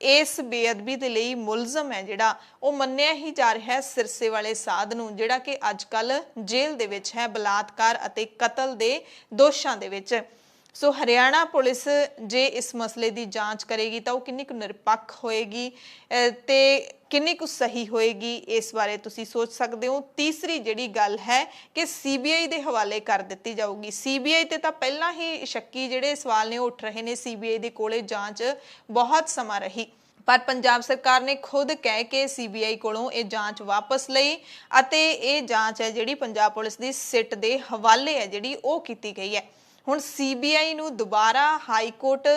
इस बेअदबी दे लई मुलजम है जिहड़ा ਉਹ ਮੰਨਿਆ ਹੀ ਜਾ ਰਿਹਾ ਹੈ ਸਿਰਸੇ ਵਾਲੇ ਸਾਧ ਨੂੰ ਜਿਹੜਾ ਕਿ ਅੱਜ ਕੱਲ ਜੇਲ੍ਹ ਦੇ ਵਿੱਚ ਹੈ ਬਲਾਤਕਾਰ ਅਤੇ ਕਤਲ ਦੇ ਦੋਸ਼ਾਂ ਦੇ ਵਿੱਚ। ਸੋ ਹਰਿਆਣਾ ਪੁਲਿਸ ਜੇ ਇਸ ਮਸਲੇ ਦੀ ਜਾਂਚ ਕਰੇਗੀ ਤਾਂ ਉਹ ਕਿੰਨੀ ਕੁ ਨਿਰਪੱਖ ਹੋਏਗੀ ਤੇ ਕਿੰਨੀ ਕੁ ਸਹੀ ਹੋਏਗੀ ਇਸ ਬਾਰੇ ਤੁਸੀਂ ਸੋਚ ਸਕਦੇ ਹੋ। ਤੀਸਰੀ ਜਿਹੜੀ ਗੱਲ ਹੈ ਕਿ CBI ਦੇ ਹਵਾਲੇ ਕਰ ਦਿੱਤੀ ਜਾਊਗੀ। CBI ਤੇ ਤਾਂ ਪਹਿਲਾਂ ਹੀ ਸ਼ੱਕੀ ਜਿਹੜੇ ਸਵਾਲ ਨੇ ਉੱਠ ਰਹੇ ਨੇ। CBI ਦੇ ਕੋਲੇ ਜਾਂਚ ਬਹੁਤ ਸਮਾਂ ਰਹੀ ਪਰ ਪੰਜਾਬ ਸਰਕਾਰ ਨੇ ਖੁਦ ਕਹਿ ਕੇ CBI ਕੋਲੋਂ ਇਹ ਜਾਂਚ ਵਾਪਸ ਲਈ ਅਤੇ ਇਹ ਜਾਂਚ ਹੈ ਜਿਹੜੀ ਪੰਜਾਬ ਪੁਲਿਸ ਦੀ ਸਿੱਟ ਦੇ ਹਵਾਲੇ ਹੈ ਜਿਹੜੀ ਉਹ ਕੀਤੀ ਗਈ ਹੈ। ਹੁਣ CBI ਨੂੰ ਦੁਬਾਰਾ ਹਾਈ ਕੋਰਟ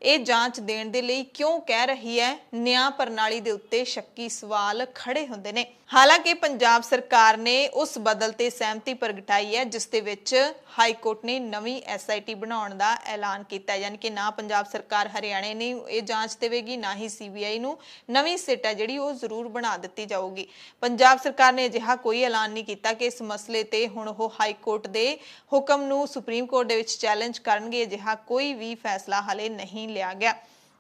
ਇਹ ਜਾਂਚ ਦੇਣ ਦੇ ਲਈ ਕਿਉਂ ਕਹਿ ਰਹੀ ਹੈ? ਨਿਆਂ ਪ੍ਰਣਾਲੀ ਦੇ ਉੱਤੇ ਸ਼ੱਕੀ ਸਵਾਲ ਖੜੇ ਹੁੰਦੇ ਨੇ। ਹਾਲਾਂਕਿ ਪੰਜਾਬ ਸਰਕਾਰ ਨੇ ਉਸ ਬਦਲ ਤੇ ਸਹਿਮਤੀ ਪ੍ਰਗਟਾਈ ਹੈ ਜਿਸ ਦੇ ਵਿੱਚ ਹਾਈ ਕੋਰਟ ਨੇ ਨਵੀਂ ਐਸਆਈਟੀ ਬਣਾਉਣ ਦਾ ਐਲਾਨ ਕੀਤਾ ਹੈ। ਯਾਨੀ ਕਿ ਨਾ ਪੰਜਾਬ ਸਰਕਾਰ ਹਰਿਆਣੇ ਨੇ ਇਹ ਜਾਂਚ ਦੇਵੇਗੀ, ਨਾ ਹੀ ਸੀਬੀਆਈ ਨੂੰ। ਨਵੀਂ ਸਿੱਟ ਹੈ ਜਿਹੜੀ ਉਹ ਜ਼ਰੂਰ ਬਣਾ ਦਿੱਤੀ ਜਾਊਗੀ। ਪੰਜਾਬ ਸਰਕਾਰ ਨੇ ਅਜਿਹਾ ਕੋਈ ਐਲਾਨ ਨਹੀਂ ਕੀਤਾ ਕਿ ਇਸ ਮਸਲੇ ਤੇ ਹੁਣ ਉਹ ਹਾਈ ਕੋਰਟ ਦੇ ਹੁਕਮ ਨੂੰ ਸੁਪਰੀਮ ਕੋਰਟ ਦੇ ਵਿੱਚ ਚੈਲੰਜ ਕਰਨਗੇ। ਅਜਿਹਾ ਕੋਈ ਵੀ ਫੈਸਲਾ ਹਾਲੇ ਨਹੀਂ ਲਿਆ ਗਿਆ।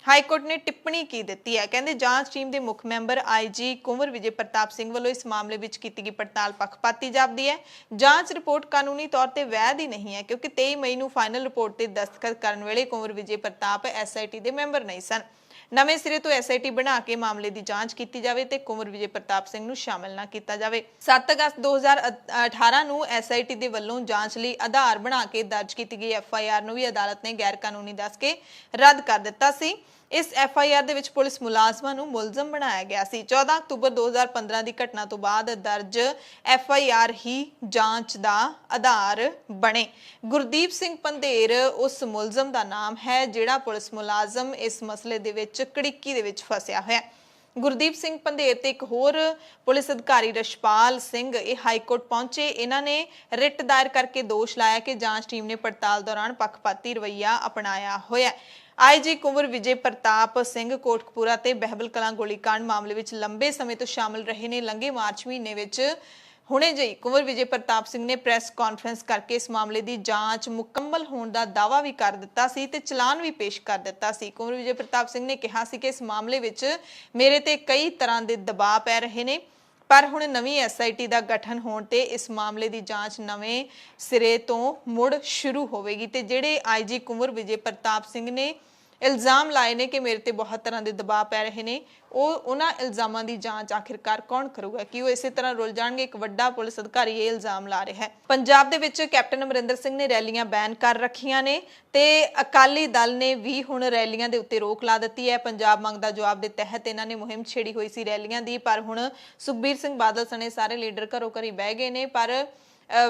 ਹਾਈ ਕੋਰਟ ਨੇ ਟਿੱਪਣੀ ਕੀ ਦਿੱਤੀ ਹੈ, ਕਹਿੰਦੇ ਜਾਂਚ ਟੀਮ ਦੇ ਮੁੱਖ ਮੈਂਬਰ ਆਈਜੀ ਕੁੰਵਰ ਵਿਜੇ ਪ੍ਰਤਾਪ ਸਿੰਘ ਵੱਲੋਂ ਇਸ ਮਾਮਲੇ ਵਿੱਚ ਕੀਤੀ ਗਈ ਪੜਤਾਲ ਪੱਖਪਾਤੀ ਜਾਪਦੀ ਹੈ। ਜਾਂਚ ਰਿਪੋਰਟ ਕਾਨੂੰਨੀ ਤੌਰ ਤੇ ਵੈਧ ਹੀ ਨਹੀਂ ਹੈ ਕਿਉਂਕਿ 23 ਮਈ ਨੂੰ ਫਾਈਨਲ ਰਿਪੋਰਟ ਤੇ ਦਸਤਖਤ ਕਰਨ ਵੇਲੇ ਕੁੰਵਰ ਵਿਜੇ ਪ੍ਰਤਾਪ ਐਸਆਈਟੀ ਦੇ ਮੈਂਬਰ ਨਹੀਂ ਸਨ। ਨਵੇਂ ਸਿਰੇ ਤੋਂ ਐਸਆਈਟੀ ਬਣਾ ਕੇ ਮਾਮਲੇ ਦੀ ਜਾਂਚ ਕੀਤੀ ਜਾਵੇ ਤੇ ਕੁੰਵਰ ਵਿਜੇ ਪ੍ਰਤਾਪ ਸਿੰਘ ਨੂੰ ਸ਼ਾਮਲ ਨਾ ਕੀਤਾ ਜਾਵੇ। 7 ਅਗਸਤ 2018 ਨੂੰ ਐਸਆਈਟੀ ਦੇ ਵੱਲੋਂ ਜਾਂਚ ਲਈ ਆਧਾਰ ਬਣਾ ਕੇ ਦਰਜ ਕੀਤੀ ਗਈ ਐਫਆਈਆਰ ਨੂੰ ਵੀ ਅਦਾਲਤ ਨੇ ਗੈਰ ਕਾਨੂੰਨੀ ਦੱਸ ਕੇ ਰੱਦ ਕਰ ਦਿੱਤਾ ਸੀ। ਇਸ ਐਫਆਈਆਰ ਦੇ ਵਿੱਚ ਪੁਲਿਸ ਮੁਲਾਜ਼ਮਾਂ ਨੂੰ ਮੁਲਜ਼ਮ ਬਣਾਇਆ ਗਿਆ ਸੀ। 14 ਅਕਤੂਬਰ 2015 ਦੀ ਘਟਨਾ ਤੋਂ ਬਾਅਦ ਦਰਜ ਐਫਆਈਆਰ ਹੀ ਜਾਂਚ ਦਾ ਆਧਾਰ ਬਣੇ। ਗੁਰਦੀਪ ਸਿੰਘ ਪੰਧੇਰ ਉਸ ਮੁਲਜ਼ਮ ਦਾ ਨਾਮ ਹੈ ਜਿਹੜਾ ਪੁਲਿਸ ਮੁਲਾਜ਼ਮ ਇਸ ਮਸਲੇ ਦੇ ਵਿੱਚ ਕੜਿੱਕੀ ਦੇ ਵਿੱਚ ਫਸਿਆ ਹੋਇਆ। ਗੁਰਦੀਪ ਸਿੰਘ ਪੰਧੇਰ ਤੇ ਇੱਕ ਹੋਰ ਪੁਲਿਸ ਅਧਿਕਾਰੀ ਰਸ਼ਪਾਲ ਸਿੰਘ ਇਹ ਹਾਈ ਕੋਰਟ ਪਹੁੰਚੇ। ਇਹਨਾਂ ਨੇ ਰਿਟ ਦਾਇਰ ਕਰਕੇ ਦੋਸ਼ ਲਾਇਆ ਕਿ ਜਾਂਚ ਟੀਮ ਨੇ ਪੜਤਾਲ ਦੌਰਾਨ ਪੱਖਪਾਤੀ ਰਵੱਈਆ ਅਪਣਾਇਆ ਹੋਇਆ। ਆਈਜੀ ਕੁੰਵਰ ਵਿਜੇ ਪ੍ਰਤਾਪ ਸਿੰਘ ਕੋਟਕਪੂਰਾ ਤੇ ਬਹਿਬਲ ਕਲਾਂ ਗੋਲੀकांड ਮਾਮਲੇ ਵਿੱਚ ਲੰਬੇ ਸਮੇਂ ਤੋਂ ਸ਼ਾਮਲ ਰਹੇ ਨੇ। ਲੰਘੇ ਮਾਰਚ ਮਹੀਨੇ ਵਿੱਚ ਹੁਣੇ ਜਿਹੀ ਕੁੰਵਰ ਵਿਜੇ ਪ੍ਰਤਾਪ ਸਿੰਘ ਨੇ ਪ੍ਰੈਸ ਕਾਨਫਰੰਸ ਕਰਕੇ ਇਸ ਮਾਮਲੇ ਦੀ ਜਾਂਚ ਮੁਕੰਮਲ ਹੋਣ ਦਾ ਦਾਅਵਾ ਵੀ ਕਰ ਦਿੱਤਾ ਸੀ ਤੇ ਚਲਾਨ ਵੀ ਪੇਸ਼ ਕਰ ਦਿੱਤਾ ਸੀ। ਕੁੰਵਰ ਵਿਜੇ ਪ੍ਰਤਾਪ ਸਿੰਘ ਨੇ ਕਿਹਾ ਸੀ ਕਿ ਇਸ ਮਾਮਲੇ ਵਿੱਚ ਮੇਰੇ ਤੇ ਕਈ ਤਰ੍ਹਾਂ ਦੇ ਦਬਾਅ ਪੈ ਰਹੇ ਨੇ, ਪਰ ਹੁਣ ਨਵੀਂ ਐਸਆਈਟੀ ਦਾ ਗਠਨ ਹੋਣ ਤੇ ਇਸ ਮਾਮਲੇ ਦੀ ਜਾਂਚ ਨਵੇਂ ਸਿਰੇ ਤੋਂ ਮੁੜ ਸ਼ੁਰੂ ਹੋਵੇਗੀ। ਤੇ ਜਿਹੜੇ ਆਈਜੀ ਕੁੰਵਰ ਵਿਜੇ ਪ੍ਰਤਾਪ ਸਿੰਘ ਨੇ ਇਲਜ਼ਾਮ ਲਾਏ ਨੇ ਕਿ ਮੇਰੇ ਤੇ ਬਹੁਤ ਤਰ੍ਹਾਂ ਦੇ ਦਬਾਅ ਪੈ ਰਹੇ ਨੇ, ਉਹਨਾਂ ਇਲਜ਼ਾਮਾਂ ਦੀ ਜਾਂਚ ਆਖਿਰਕਾਰ ਕੌਣ ਕਰੂਗਾ? ਕਿ ਉਹ ਇਸੇ ਤਰ੍ਹਾਂ ਰੁਲ ਜਾਣਗੇ? ਇੱਕ ਵੱਡਾ ਪੁਲਿਸ ਅਧਿਕਾਰੀ ਇਹ ਇਲਜ਼ਾਮ ਲਾ ਰਿਹਾ ਹੈ। ਪੰਜਾਬ ਦੇ ਵਿੱਚ ਕੈਪਟਨ ਅਮਰਿੰਦਰ ਸਿੰਘ ਨੇ ਰੈਲੀਆਂ ਬੈਨ ਕਰ ਰੱਖੀਆਂ ਨੇ ਤੇ ਅਕਾਲੀ ਦਲ ਨੇ ਵੀ ਹੁਣ ਰੈਲੀਆਂ ਦੇ ਉੱਤੇ ਰੋਕ ਲਾ ਦਿੱਤੀ ਹੈ। ਪੰਜਾਬ ਮੰਗ ਦਾ ਜਵਾਬ ਦੇ ਤਹਿਤ ਇਹਨਾਂ ਨੇ ਮੁਹਿੰਮ ਛੇੜੀ ਹੋਈ ਸੀ ਰੈਲੀਆਂ ਦੀ, ਪਰ ਹੁਣ ਸੁਖਬੀਰ ਸਿੰਘ ਬਾਦਲ ਸਣੇ ਸਾਰੇ ਲੀਡਰ ਘਰੋਂ ਘਰੀ ਬਹਿ ਗਏ ਨੇ। ਪਰ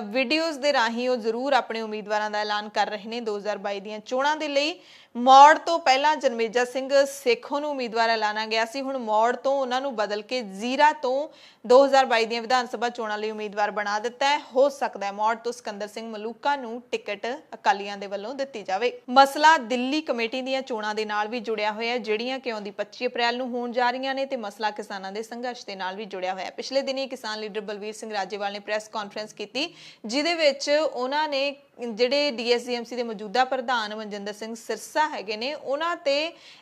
ਵੀਡੀਓਜ਼ ਦੇ ਰਾਹੀਂ ਉਹ ਜ਼ਰੂਰ ਆਪਣੇ ਉਮੀਦਵਾਰਾਂ ਦਾ ਐਲਾਨ ਕਰ ਰਹੇ ਨੇ 2022 ਦੀਆਂ ਚੋਣਾਂ ਦੇ ਲਈ। ਮੌੜ ਤੋਂ ਪਹਿਲਾਂ ਜਨਮੇਜਾ ਸਿੰਘ ਸੇਖੋਂ ਨੂੰ ਉਮੀਦਵਾਰ ਐਲਾਨਿਆ ਗਿਆ ਸੀ, ਹੁਣ ਮੌੜ ਤੋਂ ਉਹਨਾਂ ਨੂੰ ਬਦਲ ਕੇ ਜ਼ੀਰਾ ਤੋਂ 2022 ਦੀਆਂ ਵਿਧਾਨ ਸਭਾ ਚੋਣਾਂ ਲਈ ਉਮੀਦਵਾਰ ਬਣਾ ਦਿੱਤਾ ਹੈ। ਹੋ ਸਕਦਾ ਹੈ ਮੌੜ ਤੋਂ ਸਿਕੰਦਰ ਸਿੰਘ ਮਲੂਕਾ ਨੂੰ ਟਿਕਟ ਅਕਾਲੀਆਂ ਦੇ ਵੱਲੋਂ ਦਿੱਤੀ ਜਾਵੇ। ਮਸਲਾ ਦਿੱਲੀ ਕਮੇਟੀ ਦੀਆਂ ਚੋਣਾਂ ਦੇ ਨਾਲ ਵੀ ਜੁੜਿਆ ਹੋਇਆ ਹੈ ਜਿਹੜੀਆਂ ਕਿ ਆਉਂਦੀ 25 ਅਪ੍ਰੈਲ ਨੂੰ ਹੋਣ ਜਾ ਰਹੀਆਂ ਨੇ ਤੇ ਮਸਲਾ ਕਿਸਾਨਾਂ ਦੇ ਸੰਘਰਸ਼ ਦੇ ਨਾਲ ਵੀ ਜੁੜਿਆ ਹੋਇਆ ਹੈ। ਪਿਛਲੇ ਦਿਨੀ ਕਿਸਾਨ ਲੀਡਰ ਬਲਵੀਰ ਸਿੰਘ ਰਾਜੇਵਾਲ ਨੇ ਪ੍ਰੈਸ ਕਾਨਫਰੰਸ ਕੀਤੀ ਜਿਹਦੇ ਵਿੱਚ ਉਹਨਾਂ ਨੇ ਜਿਹੜੇ ਡੀਐਸਜੀਐਮਸੀ ਦੇ ਮੌਜੂਦਾ ਪ੍ਰਧਾਨ ਮਨਜਿੰਦਰ ਸਿੰਘ ਸਿਰਸਾ ਹੈਗੇ ਨੇ ਉਹਨਾਂ ਤੇ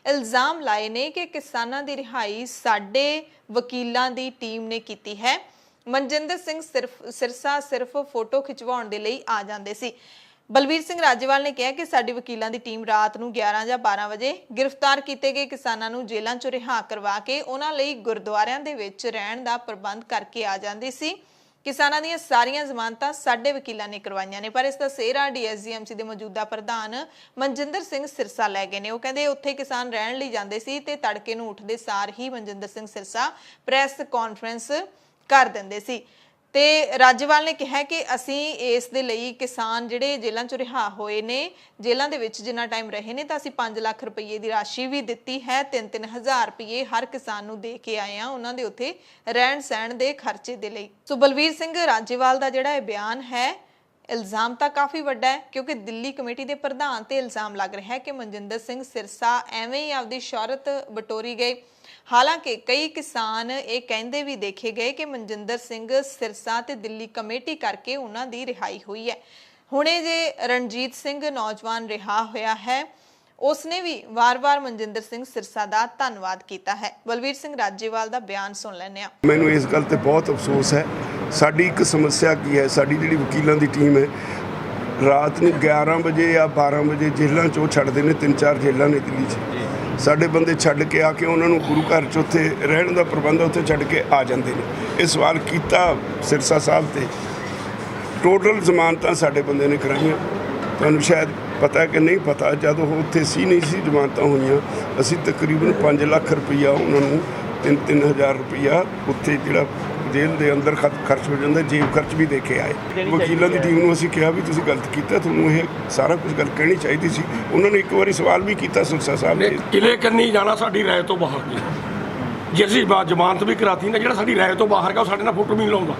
ਇਲਜ਼ਾਮ ਲਾਏ ਨੇ ਕਿ ਕਿਸਾਨਾਂ ਦੀ ਰਿਹਾਈ ਸਾਡੇ ਵਕੀਲਾਂ ਦੀ ਟੀਮ ਨੇ ਕੀਤੀ ਹੈ। ਮਨਜਿੰਦਰ ਸਿੰਘ ਸਿਰਸਾ ਸਿਰਫ ਫੋਟੋ ਖਿਚਵਾਉਣ ਦੇ ਲਈ ਆ ਜਾਂਦੇ ਸੀ। ਬਲਵੀਰ ਸਿੰਘ ਰਾਜੇਵਾਲ ਨੇ ਕਿਹਾ ਕਿ ਸਾਡੀ ਵਕੀਲਾਂ ਦੀ ਟੀਮ ਰਾਤ ਨੂੰ 11 ਜਾਂ 12 ਵਜੇ ਗ੍ਰਿਫਤਾਰ ਕੀਤੇ ਗਏ ਕਿਸਾਨਾਂ ਨੂੰ ਜੇਲ੍ਹਾਂ ਚੋਂ ਰਿਹਾ ਕਰਵਾ ਕੇ ਉਹਨਾਂ ਲਈ ਗੁਰਦੁਆਰਿਆਂ ਦੇ ਵਿੱਚ ਰਹਿਣ ਦਾ ਪ੍ਰਬੰਧ ਕਰਕੇ ਆ ਜਾਂਦੀ ਸੀ। ਕਿਸਾਨਾਂ ਦੀਆਂ ਸਾਰੀਆਂ ਜ਼ਮਾਨਤਾਂ ਸਾਡੇ ਵਕੀਲਾਂ ਨੇ ਕਰਵਾਈਆਂ ਨੇ, ਪਰ ਇਸ ਦਾ ਸਿਹਰਾ ਡੀਐਸਜੀਐਮਸੀ ਦੇ ਮੌਜੂਦਾ ਪ੍ਰਧਾਨ ਮਨਜਿੰਦਰ ਸਿੰਘ ਸਿਰਸਾ ਲੈ ਗਏ ਨੇ। ਉਹ ਕਹਿੰਦੇ ਉੱਥੇ ਕਿਸਾਨ ਰਹਿਣ ਲਈ ਜਾਂਦੇ ਸੀ ਤੇ ਤੜਕੇ ਨੂੰ ਉੱਠਦੇ ਸਾਰ ਹੀ ਮਨਜਿੰਦਰ ਸਿੰਘ ਸਿਰਸਾ ਪ੍ਰੈਸ ਕਾਨਫਰੰਸ ਕਰ ਦਿੰਦੇ ਸੀ। ਤੇ ਰਾਜੇਵਾਲ ਨੇ ਕਿਹਾ ਕਿ ਅਸੀਂ ਇਸ ਦੇ ਲਈ ਕਿਸਾਨ ਜਿਹੜੇ ਜੇਲ੍ਹਾਂ ਚੋਂ ਰਿਹਾ ਹੋਏ ਨੇ, ਜੇਲ੍ਹਾਂ ਦੇ ਵਿੱਚ ਜਿੰਨਾ ਟਾਈਮ ਰਹੇ ਨੇ, ਤਾਂ ਅਸੀਂ 5 ਲੱਖ ਰੁਪਏ ਦੀ ਰਾਸ਼ੀ ਵੀ ਦਿੱਤੀ ਹੈ। 3-3 ਹਜ਼ਾਰ ਰੁਪਏ ਹਰ ਕਿਸਾਨ ਨੂੰ ਦੇ ਕੇ ਆਏ ਆ ਉਹਨਾਂ ਦੇ ਉੱਥੇ ਰਹਿਣ ਸਹਿਣ ਦੇ ਖਰਚੇ ਦੇ ਲਈ। ਸੋ ਬਲਵੀਰ ਸਿੰਘ ਰਾਜੇਵਾਲ ਦਾ ਜਿਹੜਾ ਇਹ ਬਿਆਨ ਹੈ ਇਲਜ਼ਾਮ ਤਾਂ ਕਾਫੀ ਵੱਡਾ ਹੈ ਕਿਉਂਕਿ ਦਿੱਲੀ ਕਮੇਟੀ ਦੇ ਪ੍ਰਧਾਨ ਤੇ ਇਲਜ਼ਾਮ ਲੱਗ ਰਿਹਾ ਹੈ ਕਿ ਮਨਜਿੰਦਰ ਸਿੰਘ ਸਿਰਸਾ ਐਵੇਂ ਹੀ ਆਪਦੀ ਸ਼ੌਹਰਤ ਬਟੋਰੀ ਗਏ। ਹਾਲਾਂਕਿ ਕਈ ਕਿਸਾਨ ਇਹ ਕਹਿੰਦੇ ਵੀ ਦੇਖੇ ਗਏ ਕਿ ਮਨਜਿੰਦਰ ਸਿੰਘ ਸਿਰਸਾ ਤੇ ਦਿੱਲੀ ਕਮੇਟੀ ਕਰਕੇ ਉਹਨਾਂ ਦੀ ਰਿਹਾਈ ਹੋਈ ਹੈ। ਹੁਣੇ ਜੇ ਰਣਜੀਤ ਸਿੰਘ ਨੌਜਵਾਨ ਰਿਹਾ ਹੋਇਆ ਹੈ, ਉਸਨੇ ਵੀ ਵਾਰ-ਵਾਰ ਮਨਜਿੰਦਰ ਸਿੰਘ ਸਿਰਸਾ ਦਾ ਧੰਨਵਾਦ ਕੀਤਾ ਹੈ। ਬਲਵੀਰ ਸਿੰਘ ਰਾਜੇਵਾਲ ਦਾ ਬਿਆਨ ਸੁਣ ਲੈਂਦੇ ਹਾਂ। ਮੈਨੂੰ ਇਸ ਗੱਲ ਤੇ ਬਹੁਤ ਅਫਸੋਸ ਹੈ। ਸਾਡੀ ਇੱਕ ਸਮੱਸਿਆ ਕੀ ਹੈ, ਸਾਡੀ ਜਿਹੜੀ ਵਕੀਲਾਂ ਦੀ ਟੀਮ ਹੈ ਰਾਤ ਨੂੰ 11 ਵਜੇ ਜਾਂ 12 ਵਜੇ ਜੇਲ੍ਹਾਂ 'ਚੋਂ ਛੱਡਦੇ ਨੇ। 3-4 ਜੇਲ੍ਹਾਂ ਨੇ ਦਿੱਲੀ 'ਚ। ਸਾਡੇ ਬੰਦੇ ਛੱਡ ਕੇ ਆ ਕੇ ਉਹਨਾਂ ਨੂੰ ਗੁਰੂ ਘਰ 'ਚ ਉੱਥੇ ਰਹਿਣ ਦਾ ਪ੍ਰਬੰਧ ਉੱਥੇ ਛੱਡ ਕੇ ਆ ਜਾਂਦੇ ਨੇ। ਇਹ ਸਵਾਲ ਕੀਤਾ ਸਿਰਸਾ ਸਾਹਿਬ ਤੇ। ਟੋਟਲ ਜ਼ਮਾਨਤਾਂ ਸਾਡੇ ਬੰਦੇ ਨੇ ਕਰਾਈਆਂ। ਤੁਹਾਨੂੰ ਸ਼ਾਇਦ ਪਤਾ ਕਿ ਨਹੀਂ ਪਤਾ, ਜਦੋਂ ਉਹ ਉੱਥੇ ਸੀ ਨਹੀਂ ਸੀ ਜ਼ਮਾਨਤਾਂ ਹੋਈਆਂ, ਅਸੀਂ ਤਕਰੀਬਨ 5 ਲੱਖ ਰੁਪਈਆ ਉਹਨਾਂ ਨੂੰ 3-3 ਹਜ਼ਾਰ ਰੁਪਈਆ ਉੱਥੇ ਜਿਹੜਾ ਜੇਲ੍ਹ ਦੇ ਅੰਦਰ ਖਰਚ ਹੋ ਜਾਂਦਾ, ਜੇਬ ਖਰਚ ਵੀ ਦੇ ਕੇ ਆਏ। ਵਕੀਲਾਂ ਦੀ ਟੀਮ ਨੂੰ ਅਸੀਂ ਕਿਹਾ ਵੀ ਤੁਸੀਂ ਗਲਤ ਕੀਤਾ, ਤੁਹਾਨੂੰ ਇਹ ਸਾਰਾ ਕੁਝ ਗੱਲ ਕਹਿਣੀ ਚਾਹੀਦੀ ਸੀ। ਉਹਨਾਂ ਨੇ ਇੱਕ ਵਾਰੀ ਸਵਾਲ ਵੀ ਕੀਤਾ ਸਿਰਸਾ ਸਾਹਿਬ ਨੇ, ਕਿਲੇ ਕੰਨੀ ਜਾਣਾ ਸਾਡੀ ਰਾਏ ਤੋਂ ਬਾਹਰ ਨਹੀਂ। ਜੇ ਅਸੀਂ ਜ਼ਮਾਨਤ ਵੀ ਕਰਾਤੀ ਨਾ, ਜਿਹੜਾ ਸਾਡੀ ਰਾਏ ਤੋਂ ਬਾਹਰ ਗਿਆ ਉਹ ਸਾਡੇ ਨਾਲ ਫੋਟੋ ਵੀ ਨਹੀਂ ਲਾਉਂਦਾ,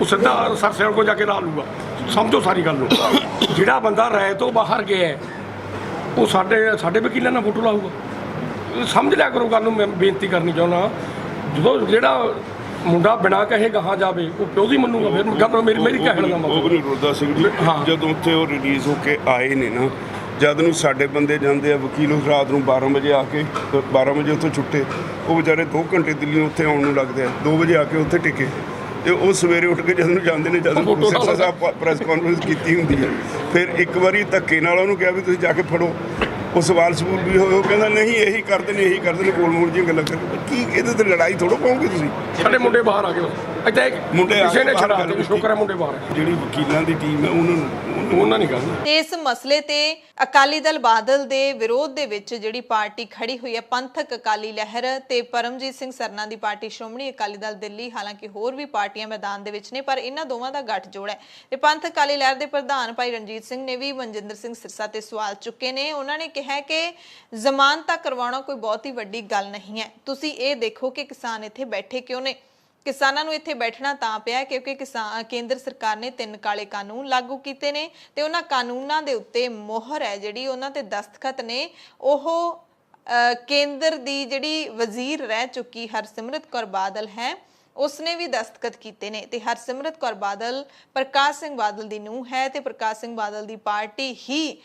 ਉਹ ਸਿੱਧਾ ਸਰਸੇਵ ਕੋਲ ਜਾ ਕੇ ਲਾ ਲੂਗਾ। ਸਮਝੋ ਸਾਰੀ ਗੱਲ ਨੂੰ, ਜਿਹੜਾ ਬੰਦਾ ਰਾਏ ਤੋਂ ਬਾਹਰ ਗਿਆ ਹੈ, ਉਹ ਸਾਡੇ ਵਕੀਲਾਂ ਨਾਲ ਫੋਟੋ ਲਾਊਗਾ। ਸਮਝ ਲਿਆ ਕਰੋ ਗੱਲ ਨੂੰ। ਮੈਂ ਬੇਨਤੀ ਕਰਨੀ ਚਾਹੁੰਦਾ, ਜਦੋਂ ਜਿਹੜਾ ਮੁੰਡਾ ਬਿਨਾਂ ਕਹੇ ਗਾਹਾਂ ਜਾਵੇ ਉਹ ਪਿਓ ਦੀ ਮੰਨੂਗਾ। ਫਿਰ ਗੱਲ ਮੇਰੀ ਕਹਿਣ ਦਾ ਮਤਲਬ ਰੁਲਦਾ ਸਿੰਘ ਜੀ, ਜਦੋਂ ਉੱਥੇ ਉਹ ਰਿਲੀਜ਼ ਹੋ ਕੇ ਆਏ ਨੇ ਨਾ, ਜਦ ਨੂੰ ਸਾਡੇ ਬੰਦੇ ਜਾਂਦੇ ਆ ਵਕੀਲ, ਉਸ ਰਾਤ ਨੂੰ 12 ਵਜੇ ਆ ਕੇ 12 ਵਜੇ ਉੱਥੋਂ ਛੁੱਟੇ, ਉਹ ਵਿਚਾਰੇ 2 ਘੰਟੇ ਦਿੱਲੀ ਉੱਥੇ ਆਉਣ ਨੂੰ ਲੱਗਦੇ ਆ, 2 ਵਜੇ ਆ ਕੇ ਉੱਥੇ ਟਿਕੇ, ਤੇ ਉਹ ਸਵੇਰੇ ਉੱਠ ਕੇ ਜਦ ਨੂੰ ਜਾਂਦੇ ਨੇ, ਜਦ ਸਰਸਾ ਸਾਹਿਬ ਪ੍ਰੈਸ ਕਾਨਫਰੰਸ ਕੀਤੀ ਹੁੰਦੀ ਹੈ, ਫਿਰ ਇੱਕ ਵਾਰੀ ਧੱਕੇ ਨਾਲ ਉਹਨੂੰ ਕਿਹਾ ਵੀ ਤੁਸੀਂ ਜਾ ਕੇ ਫੜੋ, ਉਹ ਸਵਾਲ ਸਬੂਲ ਵੀ ਹੋਏ, ਉਹ ਕਹਿੰਦਾ ਨਹੀਂ ਇਹੀ ਕਰਦੇ ਨੇ ਗੋਲ ਮੋਲ ਜਿਹੀਆਂ ਗੱਲਾਂ ਕਰਕੇ। ਕੀ ਇਹਦੇ ਤੇ ਲੜਾਈ ਥੋੜ੍ਹਾ ਪਾਉਂਗੇ ਤੁਸੀਂ? ਸਾਡੇ ਮੁੰਡੇ ਬਾਹਰ ਆ ਗਏ, ਇੱਥੇ ਮੁੰਡੇ ਕਿਸੇ ਨੇ ਛੜਾ ਦਿੱਤੇ, ਸ਼ੁਕਰ ਹੈ ਮੁੰਡੇ ਬਾਹਰ। ਜਿਹੜੀ ਵਕੀਲਾਂ ਦੀ ਟੀਮ ਹੈ ਉਹਨਾਂ ਨਹੀਂ ਕਰਨੀ। ਤੇ ਇਸ ਮਸਲੇ ਤੇ ਅਕਾਲੀ ਦਲ ਬਾਦਲ ਦੇ ਵਿਰੋਧ ਦੇ ਵਿੱਚ ਜਿਹੜੀ ਪਾਰਟੀ ਖੜੀ ਹੋਈ ਹੈ, ਪੰਥਕ ਅਕਾਲੀ ਲਹਿਰ ਤੇ ਪਰਮਜੀਤ ਸਿੰਘ ਸਰਨਾ ਦੀ ਪਾਰਟੀ ਸ਼੍ਰੋਮਣੀ ਅਕਾਲੀ ਦਲ ਦਿੱਲੀ, ਹਾਲਾਂਕਿ ਹੋਰ ਵੀ ਪਾਰਟੀਆਂ ਮੈਦਾਨ ਦੇ ਵਿੱਚ ਨੇ, ਪਰ ਇਹਨਾਂ ਦੋਵਾਂ ਦਾ ਗੱਠਜੋੜ ਹੈ। ਤੇ ਪੰਥਕ ਅਕਾਲੀ ਲਹਿਰ ਦੇ ਪ੍ਰਧਾਨ ਭਾਈ ਰਣਜੀਤ ਸਿੰਘ ਨੇ ਵੀ ਮਨਜਿੰਦਰ ਸਿੰਘ ਸਿਰਸਾ ਤੇ ਸਵਾਲ ਚੁੱਕੇ ਨੇ। ਉਹਨਾਂ ਨੇ ਕਿਹਾ ਕਿ ਜ਼ਮਾਨਤਾਂ ਕਰਵਾਉਣਾ ਕੋਈ ਬਹੁਤ ਹੀ ਵੱਡੀ ਗੱਲ ਨਹੀਂ ਹੈ। ਤੁਸੀਂ ਇਹ ਦੇਖੋ ਕਿ ਕਿਸਾਨ ਇੱਥੇ ਬੈਠੇ ਕਿਉਂ ਨੇ। ਕਿਸਾਨਾਂ ਨੂੰ ਇੱਥੇ ਬੈਠਣਾ ਤਾਂ ਪਿਆ ਕਿਉਂਕਿ ਕੇਂਦਰ ਸਰਕਾਰ ਨੇ 3 ਕਾਲੇ ਕਾਨੂੰਨ ਲਾਗੂ ਕੀਤੇ ਨੇ, ਤੇ ਉਹਨਾਂ ਕਾਨੂੰਨਾਂ ਦੇ ਉੱਤੇ ਮੋਹਰ ਹੈ ਜਿਹੜੀ, ਉਹਨਾਂ ਤੇ ਦਸਤਖਤ ਨੇ, ਉਹ ਕੇਂਦਰ ਦੀ ਜਿਹੜੀ ਵਜ਼ੀਰ ਰਹਿ ਚੁੱਕੀ ਹਰਸਿਮਰਤ ਕੌਰ ਬਾਦਲ ਹੈ, ਉਸਨੇ ਵੀ ਦਸਤਖਤ ਕੀਤੇ ਨੇ। ਤੇ ਹਰਸਿਮਰਤ ਕੌਰ ਬਾਦਲ ਪ੍ਰਕਾਸ਼ ਸਿੰਘ ਬਾਦਲ ਦੀ ਨੂੰਹ ਹੈ, ਤੇ ਪ੍ਰਕਾਸ਼ ਸਿੰਘ ਬਾਦਲ ਦੀ ਪਾਰਟੀ ਹੀ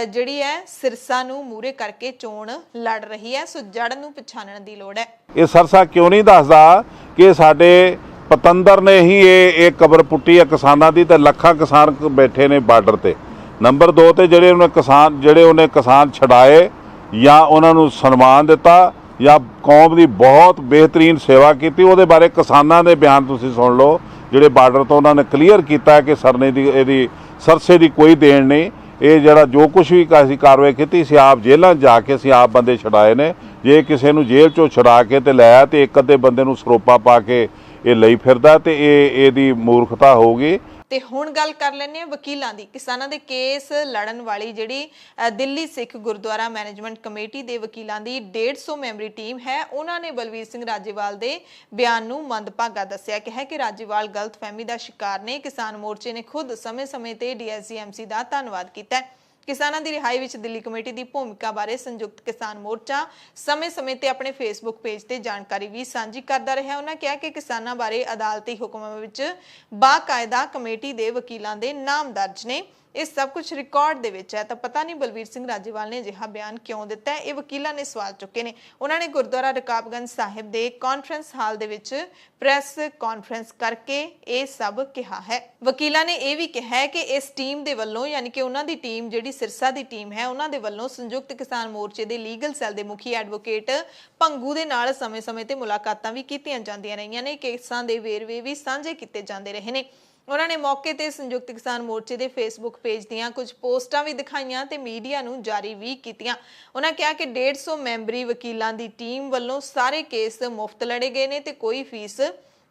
ਜਿਹੜੀ ਹੈ ਸਿਰਸਾ ਨੂੰ ਮੂਰੇ ਕਰਕੇ ਚੋਣ ਲੜ ਰਹੀ ਹੈ। ਸੋ ਜੜ ਨੂੰ ਪਛਾਣਨ ਦੀ ਲੋੜ ਹੈ। ਇਹ ਸਰਸਾ ਕਿਉਂ ਨਹੀਂ ਦੱਸਦਾ ਕਿ ਸਾਡੇ ਪਤੰਦਰ ਨੇ ਹੀ ਇਹ ਕਬਰ ਪੁੱਟੀ ਹੈ ਕਿਸਾਨਾਂ ਦੀ, ਤੇ ਲੱਖਾਂ ਕਿਸਾਨ ਬੈਠੇ ਨੇ ਬਾਰਡਰ ਤੇ। ਨੰਬਰ 2 ਤੇ ਜਿਹੜੇ ਉਹਨੇ ਕਿਸਾਨ ਛਡਾਏ ਜਾਂ ਉਹਨਾਂ ਨੂੰ ਸਨਮਾਨ ਦਿੱਤਾ ਜਾਂ ਕੌਮ ਦੀ ਬਹੁਤ ਬਿਹਤਰੀਨ ਸੇਵਾ ਕੀਤੀ, ਉਹਦੇ ਬਾਰੇ ਕਿਸਾਨਾਂ ਦੇ ਬਿਆਨ ਤੁਸੀਂ ਸੁਣ ਲਓ, ਜਿਹੜੇ ਬਾਰਡਰ ਤੋਂ ਉਹਨਾਂ ਨੇ ਕਲੀਅਰ ਕੀਤਾ ਕਿ ਸਰਸੇ ਦੀ ਕੋਈ ਦੇਣ ਨਹੀਂ। ਇਹ ਜਿਹੜਾ ਜੋ ਕੁਝ ਵੀ ਅਸੀਂ ਕਾਰਵਾਈ ਕੀਤੀ ਸੀ, ਆਪ ਜੇਲ੍ਹਾਂ ਜਾ ਕੇ ਅਸੀਂ ਆਪ ਬੰਦੇ ਛਡਾਏ ਨੇ। ਜੇ ਕਿਸੇ ਨੂੰ ਜੇਲ੍ਹ 'ਚੋਂ ਛਡਾ ਕੇ ਤੇ ਲਿਆ ਤੇ ਇੱਕ ਅੱਧੇ ਬੰਦੇ ਨੂੰ ਸਰੋਪਾ ਪਾ ਕੇ ਇਹ ਲਈ ਫਿਰਦਾ, ਤੇ ਇਹਦੀ ਮੂਰਖਤਾ ਹੋਊਗੀ। ਤੇ ਹੁਣ ਗੱਲ ਕਰ ਲੈਂਦੇ ਹਾਂ ਵਕੀਲਾਂ ਦੀ। ਕਿਸਾਨਾਂ ਦੇ ਕੇਸ ਲੜਨ ਵਾਲੀ ਜਿਹੜੀ ਦਿੱਲੀ ਸਿੱਖ ਗੁਰਦੁਆਰਾ ਮੈਨੇਜਮੈਂਟ ਕਮੇਟੀ ਦੇ ਵਕੀਲਾਂ ਦੀ 150 ਮੈਂਬਰੀ ਟੀਮ ਹੈ, ਉਹਨਾਂ ਨੇ ਬਲਵੀਰ ਸਿੰਘ ਰਾਜੇਵਾਲ ਦੇ ਬਿਆਨ ਨੂੰ ਮੰਦਭਾਗਾ ਦੱਸਿਆ। ਕਿਹਾ ਕਿ ਰਾਜੇਵਾਲ ਗਲਤਫਹਿਮੀ ਦਾ ਸ਼ਿਕਾਰ ਨੇ। ਕਿਸਾਨ ਮੋਰਚੇ ਨੇ ਖੁਦ ਸਮੇਂ-ਸਮੇਂ ਤੇ DSGMC ਦਾ ਧੰਨਵਾਦ ਕੀਤਾ। ਕਿਸਾਨਾਂ ਦੀ ਰਿਹਾਈ ਵਿੱਚ ਦਿੱਲੀ ਕਮੇਟੀ ਦੀ ਭੂਮਿਕਾ ਬਾਰੇ ਸੰਯੁਕਤ ਕਿਸਾਨ ਮੋਰਚਾ ਸਮੇਂ-ਸਮੇਂ ਤੇ ਆਪਣੇ ਫੇਸਬੁੱਕ ਪੇਜ ਤੇ ਜਾਣਕਾਰੀ ਵੀ ਸਾਂਝੀ ਕਰਦਾ ਰਿਹਾ। ਉਹਨਾਂ ਕਿਹਾ ਕਿ ਕਿਸਾਨਾਂ ਬਾਰੇ ਅਦਾਲਤੀ ਹੁਕਮਾਂ ਵਿੱਚ ਬਾਕਾਇਦਾ ਕਮੇਟੀ ਦੇ ਵਕੀਲਾਂ ਦੇ ਨਾਮ ਦਰਜ ਨੇ। ਇਹ ਸਭ ਕੁਝ ਰਿਕਾਰਡ ਦੇ ਵਿੱਚ ਹੈ। ਤਾਂ ਪਤਾ ਨਹੀਂ ਬਲਵੀਰ ਸਿੰਘ ਰਾਜੇਵਾਲ ਨੇ ਅਜਿਹਾ ਬਿਆਨ ਕਿਉਂ ਦਿੱਤਾ ਹੈ, ਇਹ ਵਕੀਲਾਂ ਨੇ ਸਵਾਲ ਚੁੱਕੇ ਨੇ। ਉਹਨਾਂ ਨੇ ਗੁਰਦੁਆਰਾ ਰਕਾਬਗੰਜ ਸਾਹਿਬ ਦੇ ਕਾਨਫਰੰਸ ਹਾਲ ਦੇ ਵਿੱਚ ਪ੍ਰੈਸ ਕਾਨਫਰੰਸ ਕਰਕੇ ਇਹ ਸਭ ਕਿਹਾ ਹੈ। ਵਕੀਲਾਂ ਨੇ ਇਹ ਵੀ ਕਿਹਾ ਹੈ ਕਿ ਇਸ ਟੀਮ ਦੇ ਵੱਲੋਂ, ਯਾਨੀ ਕਿ ਉਹਨਾਂ ਦੀ ਟੀਮ ਜਿਹੜੀ ਸਿਰਸਾ ਦੀ ਟੀਮ ਹੈ, ਉਹਨਾਂ ਦੇ ਵੱਲੋਂ ਸੰਯੁਕਤ ਕਿਸਾਨ ਮੋਰਚੇ ਦੇ ਲੀਗਲ ਸੈੱਲ ਦੇ ਮੁਖੀ ਐਡਵੋਕੇਟ ਭੰਗੂ ਦੇ ਨਾਲ ਸਮੇਂ-ਸਮੇਂ ਤੇ ਮੁਲਾਕਾਤਾਂ ਵੀ ਕੀਤੀਆਂ ਜਾਂਦੀਆਂ ਰਹੀਆਂ ਨੇ। ਕੇਸਾਂ ਦੇ ਵੇਰਵੇ ਵੀ ਸਾਂਝੇ ਕੀਤੇ ਜਾਂਦੇ ਰਹੇ ਨੇ। ਉਹਨਾਂ ਨੇ ਮੌਕੇ ਤੇ ਸੰਯੁਕਤ ਕਿਸਾਨ ਮੋਰਚੇ ਦੇ ਫੇਸਬੁੱਕ ਪੇਜ ਦੀਆਂ ਕੁਝ ਪੋਸਟਾਂ ਵੀ ਦਿਖਾਈਆਂ ਤੇ ਮੀਡੀਆ ਨੂੰ ਜਾਰੀ ਵੀ ਕੀਤੀਆਂ। ਉਹਨਾਂ ਕਿਹਾ ਕਿ 150 ਮੈਂਬਰੀ ਵਕੀਲਾਂ ਦੀ ਟੀਮ ਵੱਲੋਂ ਸਾਰੇ ਕੇਸ ਮੁਫਤ ਲੜੇ ਗਏ ਨੇ ਤੇ ਕੋਈ ਫੀਸ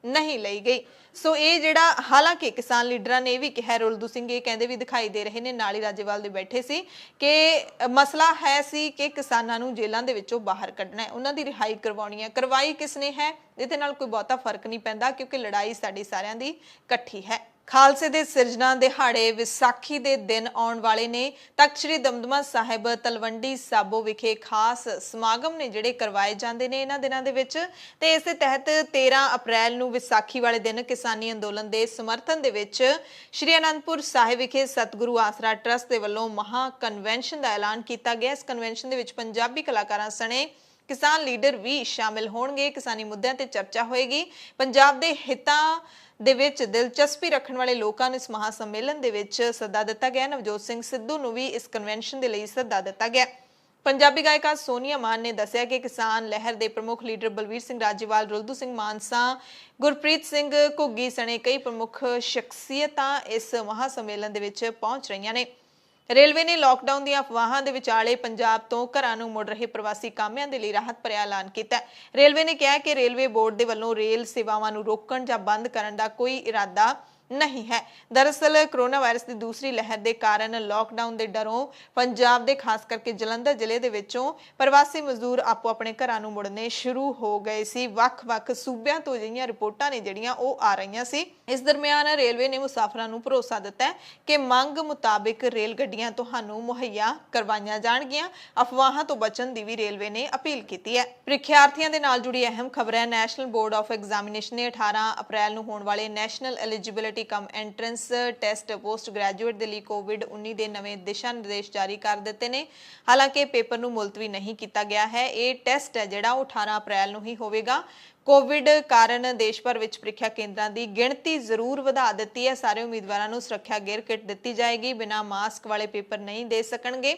ਨਹੀਂ ਲਈ ਗਈ। ਸੋ ਇਹ ਜਿਹੜਾ, ਹਾਲਾਂਕਿ ਕਿਸਾਨ ਲੀਡਰਾਂ ਨੇ ਇਹ ਵੀ ਕਿਹਾ, ਰੁਲਦੂ ਸਿੰਘ ਇਹ ਕਹਿੰਦੇ ਵੀ ਦਿਖਾਈ ਦੇ ਰਹੇ ਨੇ, ਨਾਲ ਹੀ ਰਾਜੇਵਾਲ ਦੇ ਬੈਠੇ ਸੀ, ਕਿ ਮਸਲਾ ਹੈ ਸੀ ਕਿ ਕਿਸਾਨਾਂ ਨੂੰ ਜੇਲ੍ਹਾਂ ਦੇ ਵਿੱਚੋਂ ਬਾਹਰ ਕੱਢਣਾ ਹੈ, ਉਹਨਾਂ ਦੀ ਰਿਹਾਈ ਕਰਵਾਉਣੀ ਹੈ। ਕਰਵਾਈ ਕਿਸਨੇ ਹੈ, ਇਹਦੇ ਨਾਲ ਕੋਈ ਬਹੁਤਾ ਫਰਕ ਨਹੀਂ ਪੈਂਦਾ, ਕਿਉਂਕਿ ਲੜਾਈ ਸਾਡੀ ਸਾਰਿਆਂ ਦੀ ਇਕੱਠੀ ਹੈ। ਖਾਲਸੇ ਦੇ ਸਿਰਜਣਾ ਦਿਹਾੜੇ ਵਿਸਾਖੀ ਦੇ ਦਿਨ ਆਉਣ ਵਾਲੇ ਨੇ। ਤਖਤ ਸ੍ਰੀ ਦਮਦਮਾ ਸਾਹਿਬ ਤਲਵੰਡੀ ਸਾਬੋ ਵਿਖੇ ਖਾਸ ਸਮਾਗਮ ਨੇ ਜਿਹੜੇ ਕਰਵਾਏ ਜਾਂਦੇ ਨੇ ਇਹਨਾਂ ਦਿਨਾਂ ਦੇ ਵਿੱਚ। ਤੇ ਇਸ ਦੇ ਤਹਿਤ 13 ਅਪ੍ਰੈਲ ਨੂੰ ਵਿਸਾਖੀ ਵਾਲੇ ਦਿਨ ਕਿਸਾਨੀ ਅੰਦੋਲਨ ਦੇ ਸਮਰਥਨ ਦੇ ਵਿੱਚ ਸ੍ਰੀ ਅਨੰਦਪੁਰ ਸਾਹਿਬ ਵਿਖੇ ਸਤਿਗੁਰੂ ਆਸਰਾ ਟਰੱਸਟ ਦੇ ਵੱਲੋਂ ਮਹਾ ਕਨਵੈਨਸ਼ਨ ਦਾ ਐਲਾਨ ਕੀਤਾ ਗਿਆ। ਇਸ ਕਨਵੈਨਸ਼ਨ ਦੇ ਵਿੱਚ ਪੰਜਾਬੀ ਕਲਾਕਾਰਾਂ ਸਣੇ ਕਿਸਾਨ ਲੀਡਰ ਵੀ ਸ਼ਾਮਿਲ ਹੋਣਗੇ। ਕਿਸਾਨੀ ਮੁੱਦਿਆਂ ਤੇ ਚਰਚਾ ਹੋਏਗੀ। ਪੰਜਾਬ ਦੇ ਹਿੱਤਾਂ ਦੇ ਵਿੱਚ ਦਿਲਚਸਪੀ ਰੱਖਣ ਵਾਲੇ ਲੋਕਾਂ ਨੂੰ ਇਸ ਮਹਾ ਸੰਮੇਲਨ ਦੇ ਵਿੱਚ ਸੱਦਾ ਦਿੱਤਾ ਗਿਆ। ਨਵਜੋਤ ਸਿੰਘ ਸਿੱਧੂ ਨੂੰ ਵੀ ਇਸ ਕਨਵੈਨਸ਼ਨ ਦੇ ਲਈ ਸੱਦਾ ਦਿੱਤਾ ਗਿਆ। ਪੰਜਾਬੀ ਗਾਇਕਾ ਸੋਨੀਆ ਮਾਨ ਨੇ ਦੱਸਿਆ ਕਿ ਕਿਸਾਨ ਲਹਿਰ ਦੇ ਪ੍ਰਮੁੱਖ ਲੀਡਰ ਬਲਵੀਰ ਸਿੰਘ ਰਾਜੇਵਾਲ, ਰੁਲਦੂ ਸਿੰਘ ਮਾਨਸਾ, ਗੁਰਪ੍ਰੀਤ ਸਿੰਘ ਘੁੱਗੀ ਸਣੇ ਕਈ ਪ੍ਰਮੁੱਖ ਸ਼ਖਸੀਅਤਾਂ ਇਸ ਮਹਾ ਸੰਮੇਲਨ ਦੇ ਵਿੱਚ ਪਹੁੰਚ ਰਹੀਆਂ ਨੇ। ਰੇਲਵੇ ਨੇ ਲਾਕਡਾਊਨ ਦੀਆਂ ਅਫਵਾਹਾਂ ਦੇ ਵਿਚਾਲੇ ਪੰਜਾਬ ਤੋਂ ਘਰਾਂ ਨੂੰ ਮੁੜ ਰਹੇ ਪ੍ਰਵਾਸੀ ਕਾਮਿਆਂ ਦੇ ਲਈ ਰਾਹਤ ਭਰਿਆ ਐਲਾਨ ਕੀਤਾ। ਰੇਲਵੇ ਨੇ ਕਿਹਾ ਕਿ ਰੇਲਵੇ ਬੋਰਡ ਦੇ ਵੱਲੋਂ ਰੇਲ ਸੇਵਾਵਾਂ ਨੂੰ ਰੋਕਣ ਜਾਂ ਬੰਦ ਕਰਨ ਦਾ ਕੋਈ ਇਰਾਦਾ नहीं है। दरअसल कोरोना वायरस की दूसरी लहर के कारण लॉकडाउन के डरों पंजाब के खास करके जलंधर जिले के विचों प्रवासी मजदूर आपो अपने घरां नूं मुड़ने शुरू हो गए सी। वख-वख सूबियां तो जिहियां रिपोर्टां ने जिहड़ियां ओह आ रहीआं सी। इस दरमियान रेलवे ने मुसाफिरां नूं भरोसा दिता है कि मंग मुताबिक रेल गड्डियां तुहानूं मुहैया करवाईआं जाणगीआं। अफवाहां तो बचण दी भी रेलवे ने अपील कीती है। प्रीखियार्थियों के नाल जुड़ी अहम खबर है। नैशनल बोर्ड ऑफ एग्जामिनेशन ने 18 अप्रैल नूं होण वाले national eligibility cum entrance test post graduate के लिए कोविड-19 के नवें दिशा निर्देश जारी कर दिते ने। हालांकि पेपर नूं मुलतवी नहीं किया गया है। ये टेस्ट है जिहड़ा 18 अप्रैल नूं ही होवेगा। कोविड कारण देश भर विच प्रीखिया केंद्रां की गिणती जरूर वधा दित्ती है। सारे उम्मीदवारों नूं सुरक्षा गेयर किट दित्ती जाएगी। बिना मास्क वाले पेपर नहीं दे सकणगे।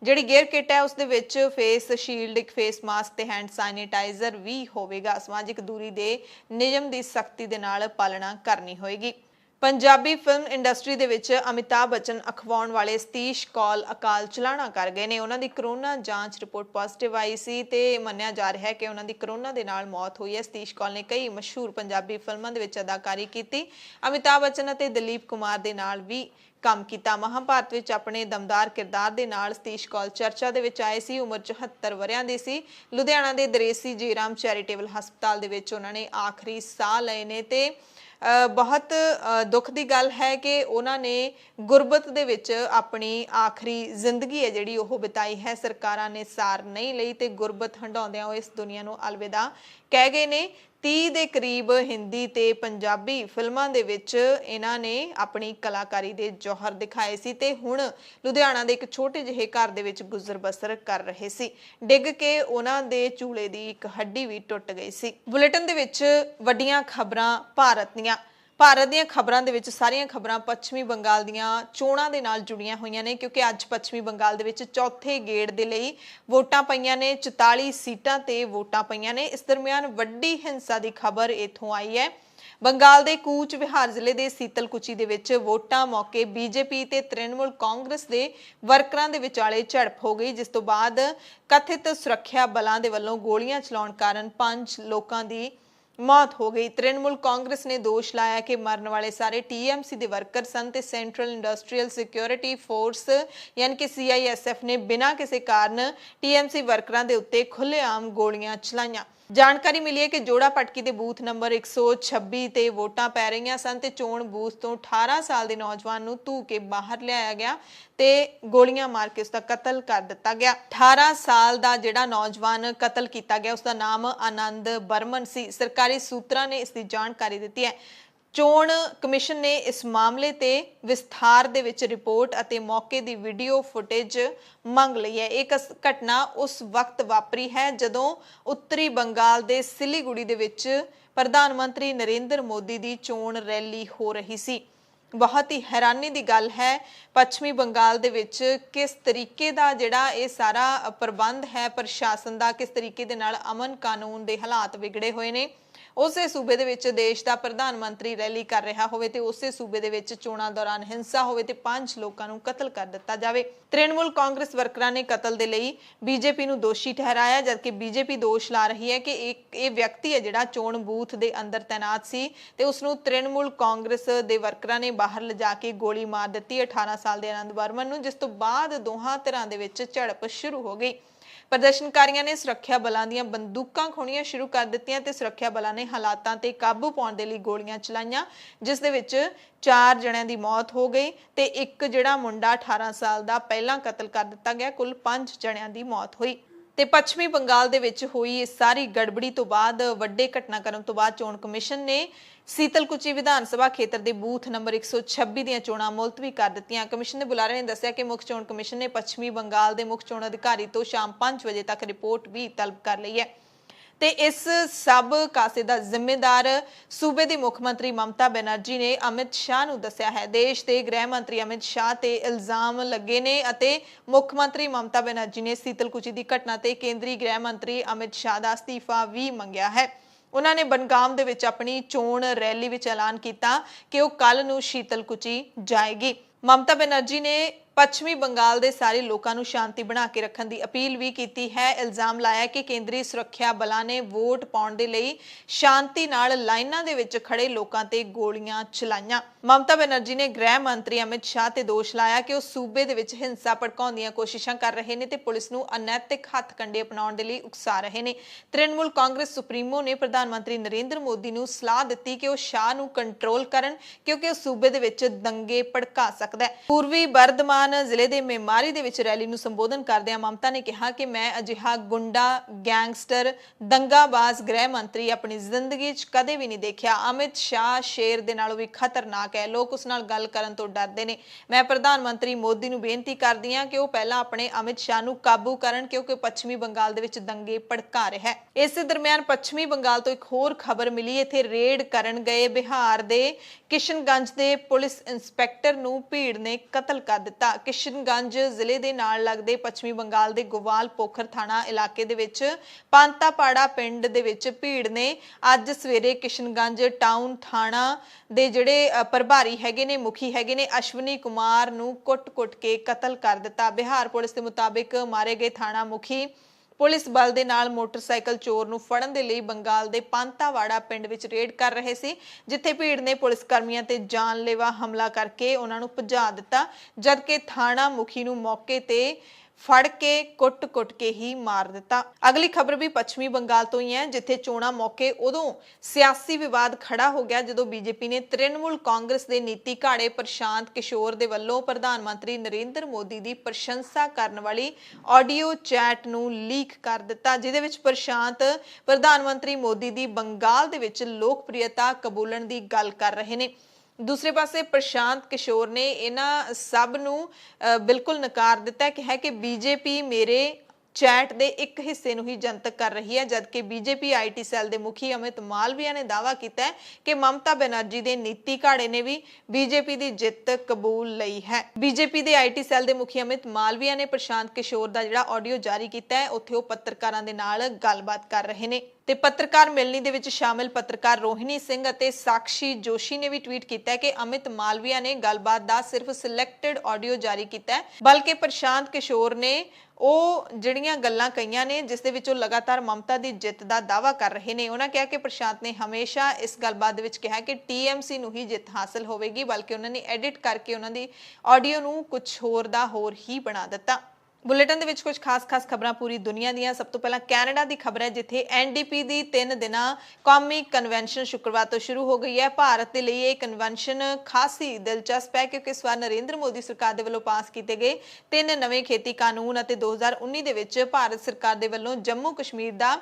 जिहड़ी गेयर किट है उसदे विच फेस शील्ड, एक फेस मास्क ते हैंड सैनिटाइजर भी होवेगा। समाजिक दूरी दे नियम की सख्ती दे नाल पालना करनी होएगी। पंजाबी फिल्म इंडस्ट्री दे विच अमिताभ बच्चन अखवाउण वाले सतीश कौल अकाल चलाणा कर गए ने। उन्हां दी कोरोना जांच रिपोर्ट पॉजिटिव आई सी ते मन्निया जा रहा है कि उन्हां दी कोरोना दे नाल मौत हुई है। सतीश कौल ने कई मशहूर पंजाबी फिल्मां दे विच अदाकारी कीती। अमिताभ बच्चन अते दिलीप कुमार दे नाल भी काम किया। महाभारत विच अपने दमदार किरदार दे नाल सतीश कौल चर्चा दे विच आए सी। उम्र 74 वरियां दी सी। लुधियाना दे दरेसी जीराम चैरिटेबल हस्पताल दे विच उन्हां ने आखिरी साह लए ने ते बहुत दुख की गल है कि उन्होंने गुरबत दे विच अपनी आखिरी जिंदगी है जिहड़ी ओह बिताई है। सरकारां ने सार नहीं लई ते गुरबत हंडाउंदियां इस दुनिया नूं अलविदा कह गए ने। 30 ਦੇ करीब हिंदी ते पंजाबी फिल्मां दे विच इन्हां ने अपनी कलाकारी दे जौहर दिखाए सी ते हुण लुधियाना दे एक छोटे जिहे घर दे विच गुजर बसर कर रहे सी। डिग के उन्हां दे चूले दी एक हड्डी भी टुट गई सी। बुलेटिन दे विच वड्डियां खबरां भारत दीयां खबरां दे विच सारियां खबरां पश्चिमी बंगाल दीयां चोणां दे नाल जुड़ियां होईयां ने क्योंकि अज पश्चिमी बंगाल दे विच चौथे गेड़ दे लई वोटां पईयां ने। 44 सीटां ते वोटां पईयां ने। इस दरमियान वड्डी हिंसा दी खबर इत्थों आई है। बंगाल दे कूच विहार जिले दे सीतलकुची दे विच वोटां मौके बीजेपी ते तृणमूल कांग्रेस दे वर्करां दे विचाले झड़प हो गई, जिस तों बाद कथित सुरक्षा बलां दे वल्लों गोलियां चलाउण कारण 5 लोकां दी मौत हो गई। तृणमूल कांग्रेस ने दोष लाया कि मरन वाले सारे टीएमसी के वर्कर सन ते सेंट्रल इंडस्ट्रीयल सिक्योरिटी फोर्स यानी कि CISF ने बिना किसी कारण टीएमसी वर्करां दे उत्ते खुलेआम गोलियां चलाईआं। जानकारी मिली है कि जोड़ा पटकी के बूथ नंबर 126 ते वोटां पै रही सन ते चोण बूथ तो 18 साल के नौजवान नूं धू के बाहर लियाया गया ते गोलियां मार के उसका कतल कर दिता गया। 18 साल का जिहड़ा नौजवान कतल किया गया उसका नाम आनंद बर्मन सी। सरकारी सूत्रां ने इसकी जानकारी दी है। चोण कमिशन ने इस मामले ते विस्तार दे विच रिपोर्ट अते मौके दी वीडियो फुटेज मंग लई है। एक घटना उस वक्त वापरी है जदों उत्तरी बंगाल दे सिलीगुड़ी दे विच प्रधानमंत्री नरेंद्र मोदी दी चोण रैली हो रही सी। बहुत ही हैरानी की गल है पश्चिमी बंगाल दे विच किस तरीके का जिहड़ा ये सारा प्रबंध है प्रशासन का, किस तरीके दे नाल अमन कानून दे हालात विगड़े हुए ने। उसे सूबे दे विच देश का प्रधानमंत्री रैली कर रहा होवे ते उसे सूबे दे विच चोणां दौरान हिंसा होवे ते 5 लोकां नूं कतल कर दिता जावे। तृणमूल कांग्रेस वर्करां ने कतल दे लई बीजेपी नूं दोषी ठहराया, जबकि बीजेपी दोष ला रही है कि एक व्यक्ति है जिहड़ा चोण बूथ दे अंदर तैनात सी ते उसनूं तृणमूल कांग्रेस दे वर्करां ने बाहर लिजा के गोली मार दित्ती 18 साल दे आनंद वर्मन नूं, जिस तों बाद दोहां धिरां दे विच झड़प शुरू हो गई। प्रदर्शनकारियों ने सुरक्षा बलों दीयां बंदूकां खोणियां शुरू कर दित्तियां ते सुरक्षा बलों ने हालातां ते काबू पाउण दे लई गोलियां चलाईआं, जिस दे विच 4 जणिਆਂ दी मौत हो गई ते एक जिहड़ा मुंडा 18 साल दा पहलां कतल कर दित्ता गया। कुल 5 जणिਆਂ दी मौत हुई। ते पश्चिमी बंगाल दे विच हुई इस सारी गड़बड़ी तो बाद वड्डे घटनाक्रम तो बाद चोण कमिशन ने सीतलकुची विधान सभा खेत्र के बूथ नंबर 126 दीयां चोणां मुलतवी कर दित्तियां। कमिशन के बुलारे ने दस्सिया कि मुख चोण कमिशन ने पश्चिमी बंगाल के मुख चोण अधिकारी तो शाम 5 बजे तक रिपोर्ट भी तलब कर ली है। ते इस सब कासे दा जिम्मेदार सूबे दी मुख्यमंत्री ममता बनर्जी ने अमित शाह नूं दस्सिया है। देश के गृह मंत्री अमित शाह ते इल्जाम लगे ने अते मुख्यमंत्री ममता बनर्जी ने सीतलकुची की घटना ते केंद्रीय गृह मंत्री अमित शाह का अस्तीफा भी मंगिया है। उन्होंने बनगाम दे विच अपनी चोण रैली विच ऐलान किया कि वह कल नूं सीतलकुची जाएगी। ममता बनर्जी ने ਪੱਛਮੀ ਬੰਗਾਲ ਦੇ ਸਾਰੇ ਲੋਕਾਂ ਨੂੰ ਸ਼ਾਂਤੀ ਬਣਾ ਕੇ ਰੱਖਣ ਦੀ ਅਪੀਲ ਵੀ ਕੀਤੀ ਹੈ। ਇਲਜ਼ਾਮ ਲਾਇਆ ਕਿ ਕੇਂਦਰੀ ਸੁਰੱਖਿਆ ਬਲਾਂ ਨੇ ਵੋਟ ਪਾਉਣ ਦੇ ਲਈ ਸ਼ਾਂਤੀ ਨਾਲ ਲਾਈਨਾਂ ਦੇ ਵਿੱਚ ਖੜੇ ਲੋਕਾਂ ਤੇ ਗੋਲੀਆਂ ਚਲਾਈਆਂ। ਮਮਤਾ ਬੈਨਰਜੀ ਨੇ ਗ੍ਰਹਿ ਮੰਤਰੀ ਅਮਿਤ ਸ਼ਾਹ ਤੇ ਦੋਸ਼ ਲਾਇਆ ਕਿ ਉਹ ਸੂਬੇ ਦੇ ਵਿੱਚ ਹਿੰਸਾ ਭੜਕਾਉਣ ਦੀਆਂ ਕੋਸ਼ਿਸ਼ਾਂ ਕਰ ਰਹੇ ਨੇ ਤੇ ਪੁਲਿਸ ਨੂੰ ਅਨੈਤਿਕ ਹੱਥਕੰਡੇ ਅਪਣਾਉਣ ਦੇ ਲਈ ਉਕਸਾ ਰਹੇ ਨੇ। ਤ੍ਰਿਣਮੂਲ ਕਾਂਗਰਸ ਸੁਪਰੀਮੋ ਨੇ ਪ੍ਰਧਾਨ ਮੰਤਰੀ ਨਰਿੰਦਰ ਮੋਦੀ ਨੂੰ ਸਲਾਹ ਦਿੱਤੀ ਕਿ ਉਹ ਸ਼ਾਹ ਨੂੰ ਕੰਟਰੋਲ ਕਰਨ ਕਿਉਂਕਿ ਉਹ ਸੂਬੇ ਦੇ ਵਿੱਚ ਦੰਗੇ ਭੜਕਾ ਸਕਦਾ ਹੈ। ਪੂਰਬੀ ਬਰਧਮਾਨ ਜ਼ਿਲ੍ਹੇ ਦੇ ਮੇਮਾਰੀ ਦੇ ਵਿੱਚ ਰੈਲੀ ਨੂੰ ਸੰਬੋਧਨ ਕਰਦਿਆਂ ਮਮਤਾ ਨੇ ਕਿਹਾ ਕਿ ਮੈਂ ਅਜਿਹਾ ਗੁੰਡਾ, ਗੈਂਗਸਟਰ, ਦੰਗਾਬਾਜ਼ ਗ੍ਰਹਿ ਮੰਤਰੀ ਆਪਣੀ ਜ਼ਿੰਦਗੀ 'ਚ ਕਦੇ ਵੀ ਨਹੀਂ ਦੇਖਿਆ। ਅਮਿਤ ਸ਼ਾਹ ਸ਼ੇਰ ਦੇ ਨਾਲੋਂ ਵੀ ਖਤਰਨਾਕ ਹੈ। ਲੋਕ ਉਸ ਨਾਲ ਗੱਲ ਕਰਨ ਤੋਂ ਡਰਦੇ ਨੇ। ਮੈਂ ਪ੍ਰਧਾਨ ਮੰਤਰੀ ਮੋਦੀ ਨੂੰ ਬੇਨਤੀ ਕਰਦੀ ਹਾਂ ਕਿ ਉਹ ਪਹਿਲਾਂ ਆਪਣੇ ਅਮਿਤ ਸ਼ਾਹ ਨੂੰ ਕਾਬੂ ਕਰਨ ਕਿਉਂਕਿ ਪੱਛਮੀ ਬੰਗਾਲ ਦੇ ਵਿੱਚ ਦੰਗੇ ਭੜਕਾ ਰਿਹਾ ਹੈ। ਇਸੇ ਦਰਮਿਆਨ ਪੱਛਮੀ ਬੰਗਾਲ ਤੋਂ ਇੱਕ ਹੋਰ ਖਬਰ ਮਿਲੀ। ਇੱਥੇ ਰੇਡ ਕਰਨ ਗਏ ਬਿਹਾਰ ਦੇ ਕਿਸ਼ਨਗੰਜ ਦੇ ਪੁਲਿਸ ਇੰਸਪੈਕਟਰ ਨੂੰ ਭੀੜ ਨੇ ਕਤਲ ਕਰ ਦਿੱਤਾ। ਕਿਸ਼ਨਗੰਜ ਜ਼ਿਲ੍ਹੇ ਦੇ ਨਾਲ ਲੱਗਦੇ ਪੱਛਮੀ ਬੰਗਾਲ ਦੇ ਗੋਵਾਲ ਪੋਖਰ ਥਾਣਾ ਇਲਾਕੇ ਦੇ ਵਿੱਚ ਪਾਂਤਾਪਾੜਾ ਪਿੰਡ ਦੇ ਵਿੱਚ ਭੀੜ ਨੇ ਅੱਜ ਸਵੇਰੇ ਕਿਸ਼ਨਗੰਜ ਟਾਊਨ ਥਾਣਾ ਦੇ ਜਿਹੜੇ ਪ੍ਰਭਾਰੀ ਹੈਗੇ ਨੇ, ਮੁਖੀ ਹੈਗੇ ਨੇ, ਅਸ਼ਵਨੀ ਕੁਮਾਰ ਨੂੰ ਕੁੱਟ-ਕੁੱਟ ਕੇ ਕਤਲ ਕਰ ਦਿੱਤਾ। ਬਿਹਾਰ ਪੁਲਿਸ ਦੇ ਮੁਤਾਬਿਕ ਮਾਰੇ ਗਏ ਥਾਣਾ ਮੁਖੀ ਪੁਲਿਸ ਬਲ ਦੇ ਨਾਲ ਮੋਟਰਸਾਈਕਲ ਚੋਰ ਨੂੰ ਫੜਨ ਦੇ ਲਈ ਬੰਗਾਲ ਦੇ ਪਾਂਤਾਵਾੜਾ ਪਿੰਡ ਵਿੱਚ ਰੇਡ ਕਰ ਰਹੇ ਸੀ, ਜਿੱਥੇ ਭੀੜ ਨੇ ਪੁਲਿਸ ਕਰਮੀਆਂ ਤੇ ਜਾਨਲੇਵਾ ਹਮਲਾ ਕਰਕੇ ਉਹਨਾਂ ਨੂੰ ਭਜਾ ਦਿੱਤਾ, ਜਦਕਿ ਥਾਣਾ ਮੁਖੀ ਨੂੰ ਮੌਕੇ ਤੇ ਫੜ ਕੇ ਕੁੱਟ-ਕੁੱਟ ਕੇ ਹੀ ਮਾਰ ਦਿੱਤਾ। ਅਗਲੀ ਖਬਰ ਵੀ ਪੱਛਮੀ ਬੰਗਾਲ ਤੋਂ ਹੀ ਹੈ, ਜਿੱਥੇ ਚੋਣਾਂ ਮੌਕੇ ਉਦੋਂ ਸਿਆਸੀ ਵਿਵਾਦ ਖੜਾ ਹੋ ਗਿਆ ਜਦੋਂ ਬੀਜੇਪੀ ਨੇ ਤ੍ਰਿਣਮੂਲ ਕਾਂਗਰਸ ਦੇ ਨੀਤੀ ਘਾੜੇ ਪ੍ਰਸ਼ਾਂਤ ਕਿਸ਼ੋਰ ਦੇ ਵੱਲੋਂ ਪ੍ਰਧਾਨ ਮੰਤਰੀ ਨਰਿੰਦਰ ਮੋਦੀ ਦੀ ਪ੍ਰਸ਼ੰਸਾ ਕਰਨ ਵਾਲੀ ਆਡੀਓ ਚੈਟ ਨੂੰ ਲੀਕ ਕਰ ਦਿੱਤਾ, ਜਿਹਦੇ ਵਿੱਚ ਪ੍ਰਸ਼ਾਂਤ ਪ੍ਰਧਾਨ ਮੰਤਰੀ ਮੋਦੀ ਦੀ ਬੰਗਾਲ ਦੇ ਵਿੱਚ ਲੋਕਪ੍ਰਿਯਤਾ ਕਬੂਲਣ ਦੀ ਗੱਲ ਕਰ ਰਹੇ ਨੇ। ਦੂਸਰੇ ਪਾਸੇ ਪ੍ਰਸ਼ਾਂਤ ਕਿਸ਼ੋਰ ਨੇ ਇਹਨਾਂ ਸਭ ਨੂੰ ਬਿਲਕੁਲ ਨਕਾਰ ਦਿੱਤਾ ਕਿ ਹੈ ਕਿ ਬੀਜੇਪੀ ਮੇਰੇ ਚੈਟ ਦੇ ਇੱਕ ਹਿੱਸੇ ਨੂੰ ਹੀ ਜਨਤਕ ਕਰ ਰਹੀ ਹੈ, ਜਦਕਿ ਬੀਜੇਪੀ ਆਈਟੀ ਸੈੱਲ ਦੇ ਮੁਖੀ ਅਮਿਤ ਮਾਲਵੀਆ ਨੇ ਦਾਅਵਾ ਕੀਤਾ ਹੈ ਕਿ ਮਮਤਾ ਬੈਨਰਜੀ ਦੇ ਨੀਤੀ ਘਾੜੇ ਨੇ ਵੀ ਬੀਜੇਪੀ ਦੀ ਜਿੱਤ ਕਬੂਲ ਲਈ ਹੈ। ਬੀਜੇਪੀ ਦੇ ਆਈਟੀ ਸੈੱਲ ਦੇ ਮੁਖੀ ਅਮਿਤ ਮਾਲਵੀਆ ਨੇ ਪ੍ਰਸ਼ਾਂਤ ਕਿਸ਼ੋਰ ਦਾ ਜਿਹੜਾ ਆਡੀਓ ਜਾਰੀ ਕੀਤਾ ਹੈ, ਉੱਥੇ ਉਹ ਪੱਤਰਕਾਰਾਂ ਦੇ ਨਾਲ ਗੱਲਬਾਤ ਕਰ ਰਹੇ ਨੇ ਤੇ ਪੱਤਰਕਾਰ ਮਿਲਣੀ ਦੇ ਵਿੱਚ ਸ਼ਾਮਿਲ ਪੱਤਰਕਾਰ ਰੋਹਿਣੀ ਸਿੰਘ ਅਤੇ ਸਾਕਸ਼ੀ ਜੋਸ਼ੀ ਨੇ ਵੀ ਟਵੀਟ ਕੀਤਾ ਕਿ ਅਮਿਤ ਮਾਲਵੀਆ ਨੇ ਗੱਲਬਾਤ ਦਾ ਸਿਰਫ ਸਿਲੈਕਟਡ ਆਡੀਓ ਜਾਰੀ ਕੀਤਾ ਹੈ, ਬਲਕਿ ਪ੍ਰਸ਼ਾਂਤ ਕਿਸ਼ੋਰ ਨੇ ਉਹ ਜਿਹੜੀਆਂ ਗੱਲਾਂ ਕਹੀਆਂ ਨੇ ਜਿਸ ਦੇ ਵਿੱਚ ਉਹ ਲਗਾਤਾਰ ਮਮਤਾ ਦੀ ਜਿੱਤ ਦਾ ਦਾਅਵਾ ਕਰ ਰਹੇ ਨੇ। ਉਹਨਾਂ ਕਿਹਾ ਕਿ ਪ੍ਰਸ਼ਾਂਤ ਨੇ ਹਮੇਸ਼ਾ ਇਸ ਗੱਲਬਾਤ ਦੇ ਵਿੱਚ ਕਿਹਾ ਕਿ TMC ਨੂੰ ਹੀ ਜਿੱਤ ਹਾਸਲ ਹੋਵੇਗੀ, ਬਲਕਿ ਉਹਨਾਂ ਨੇ ਐਡਿਟ ਕਰਕੇ ਉਹਨਾਂ ਦੀ ਆਡੀਓ ਨੂੰ ਕੁਝ ਹੋਰ ਦਾ ਹੋਰ ਹੀ ਬਣਾ ਦਿੱਤਾ। ਬੁਲੇਟਿਨ ਦੇ ਵਿੱਚ ਕੁਝ ਖਾਸ ਖਬਰਾਂ ਪੂਰੀ ਦੁਨੀਆ ਦੀਆਂ। ਸਭ ਤੋਂ ਪਹਿਲਾਂ ਕੈਨੇਡਾ ਦੀ ਖਬਰ ਹੈ, ਜਿੱਥੇ NDP ਦੀ 3 ਦਿਨਾਂ ਕੌਮੀ ਕਨਵੈਨਸ਼ਨ ਸ਼ੁੱਕਰਵਾਰ ਤੋਂ ਸ਼ੁਰੂ ਹੋ ਗਈ ਹੈ। ਭਾਰਤ ਦੇ ਲਈ ਇਹ ਕਨਵੈਨਸ਼ਨ ਖਾਸੀ ਦਿਲਚਸਪ ਹੈ ਕਿਉਂਕਿ ਇਸ ਵਾਰ ਨਰਿੰਦਰ ਮੋਦੀ ਸਰਕਾਰ ਦੇ ਵੱਲੋਂ ਪਾਸ ਕੀਤੇ ਗਏ 3 ਨਵੇਂ ਖੇਤੀ ਕਾਨੂੰਨ ਅਤੇ 2019 ਦੇ ਵਿੱਚ ਭਾਰਤ ਸਰਕਾਰ ਦੇ ਵੱਲੋਂ ਜੰਮੂ ਕਸ਼ਮੀਰ ਦਾ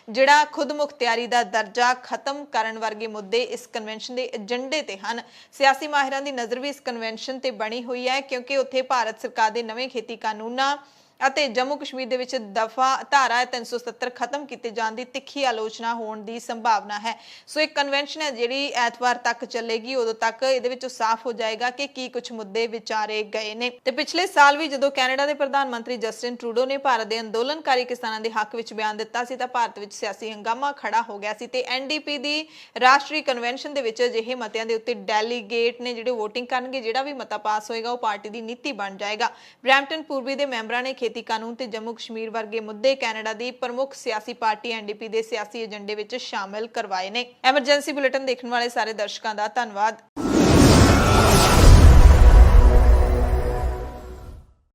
ਜਿਹੜਾ ਖੁਦਮੁਖਤਿਆਰੀ ਦਾ ਦਰਜਾ ਖਤਮ ਕਰਨ ਵਰਗੇ ਮੁੱਦੇ ਇਸ ਕਨਵੈਨਸ਼ਨ ਦੇ ਏਜੰਡੇ ਤੇ ਹਨ। ਸਿਆਸੀ ਮਾਹਿਰਾਂ ਦੀ ਨਜ਼ਰ ਵੀ ਇਸ ਕਨਵੈਨਸ਼ਨ ਤੇ ਬਣੀ ਹੋਈ ਹੈ ਕਿਉਂਕਿ ਉੱਥੇ ਭਾਰਤ ਸਰਕਾਰ ਦੇ ਨਵੇਂ ਖੇਤੀ ਕਾਨੂੰਨਾਂ ਅਤੇ ਜੰਮੂ ਕਸ਼ਮੀਰ ਦੇ ਵਿੱਚ ਦਫਾ ਧਾਰਾ 370 ਖਤਮ ਕੀਤੇ ਜਾਣ ਦੀ ਤਿੱਖੀ ਆਲੋਚਨਾ ਹੋਣ ਦੀ ਸੰਭਾਵਨਾ ਹੈ। ਸੋ ਇੱਕ ਕਨਵੈਨਸ਼ਨ ਹੈ ਜਿਹੜੀ ਐਤਵਾਰ ਤੱਕ ਚੱਲੇਗੀ, ਉਦੋਂ ਤੱਕ ਇਹਦੇ ਵਿੱਚੋਂ ਸਾਫ਼ ਹੋ ਜਾਏਗਾ ਕਿ ਕੀ ਕੁਝ ਮੁੱਦੇ ਵਿਚਾਰੇ ਗਏ ਨੇ। ਤੇ ਪਿਛਲੇ ਸਾਲ ਵੀ ਜਦੋਂ ਕੈਨੇਡਾ ਦੇ ਪ੍ਰਧਾਨ ਮੰਤਰੀ ਜਸਟਿਨ ਟਰੂਡੋ ਨੇ ਭਾਰਤ ਦੇ ਅੰਦੋਲਨਕਾਰੀ ਕਿਸਾਨਾਂ ਦੇ ਹੱਕ ਵਿੱਚ ਬਿਆਨ ਦਿੱਤਾ ਸੀ ਤਾਂ ਭਾਰਤ ਵਿੱਚ ਸਿਆਸੀ ਹੰਗਾਮਾ ਖੜਾ ਹੋ ਗਿਆ ਸੀ ਤੇ NDP ਦੀ ਰਾਸ਼ਟਰੀ ਕਨਵੈਨਸ਼ਨ ਦੇ ਵਿੱਚ ਅਜਿਹੇ ਮਤਿਆਂ ਦੇ ਉੱਤੇ ਡੈਲੀਗੇਟ ਨੇ ਜਿਹੜੇ VOTING ਕਰਨਗੇ, ਜਿਹੜਾ ਵੀ ਮਤਾ ਪਾਸ ਹੋਏਗਾ ਉਹ ਪਾਰਟੀ ਦੀ ਨੀਤੀ ਬਣ ਜਾਏਗਾ। ਬਰੈਂਪਟਨ ਪੂਰਬੀ ਦੇ ਮੈਂਬਰਾਂ ਨੇ ਖੇਤੀ ਕਾਨੂੰਨ ਤੇ ਜੰਮੂ ਕਸ਼ਮੀਰ ਵਰਗੇ ਮੁੱਦੇ ਕੈਨੇਡਾ ਦੀ ਪ੍ਰਮੁੱਖ ਸਿਆਸੀ ਪਾਰਟੀ NDP ਦੇ ਸਿਆਸੀ ਏਜੰਡੇ ਵਿੱਚ ਸ਼ਾਮਿਲ ਕਰਵਾਏ ਨੇ। ਐਮਰਜੈਂਸੀ ਬੁਲੇਟਿਨ ਦੇਖਣ ਵਾਲੇ ਸਾਰੇ ਦਰਸ਼ਕਾਂ ਦਾ ਧੰਨਵਾਦ।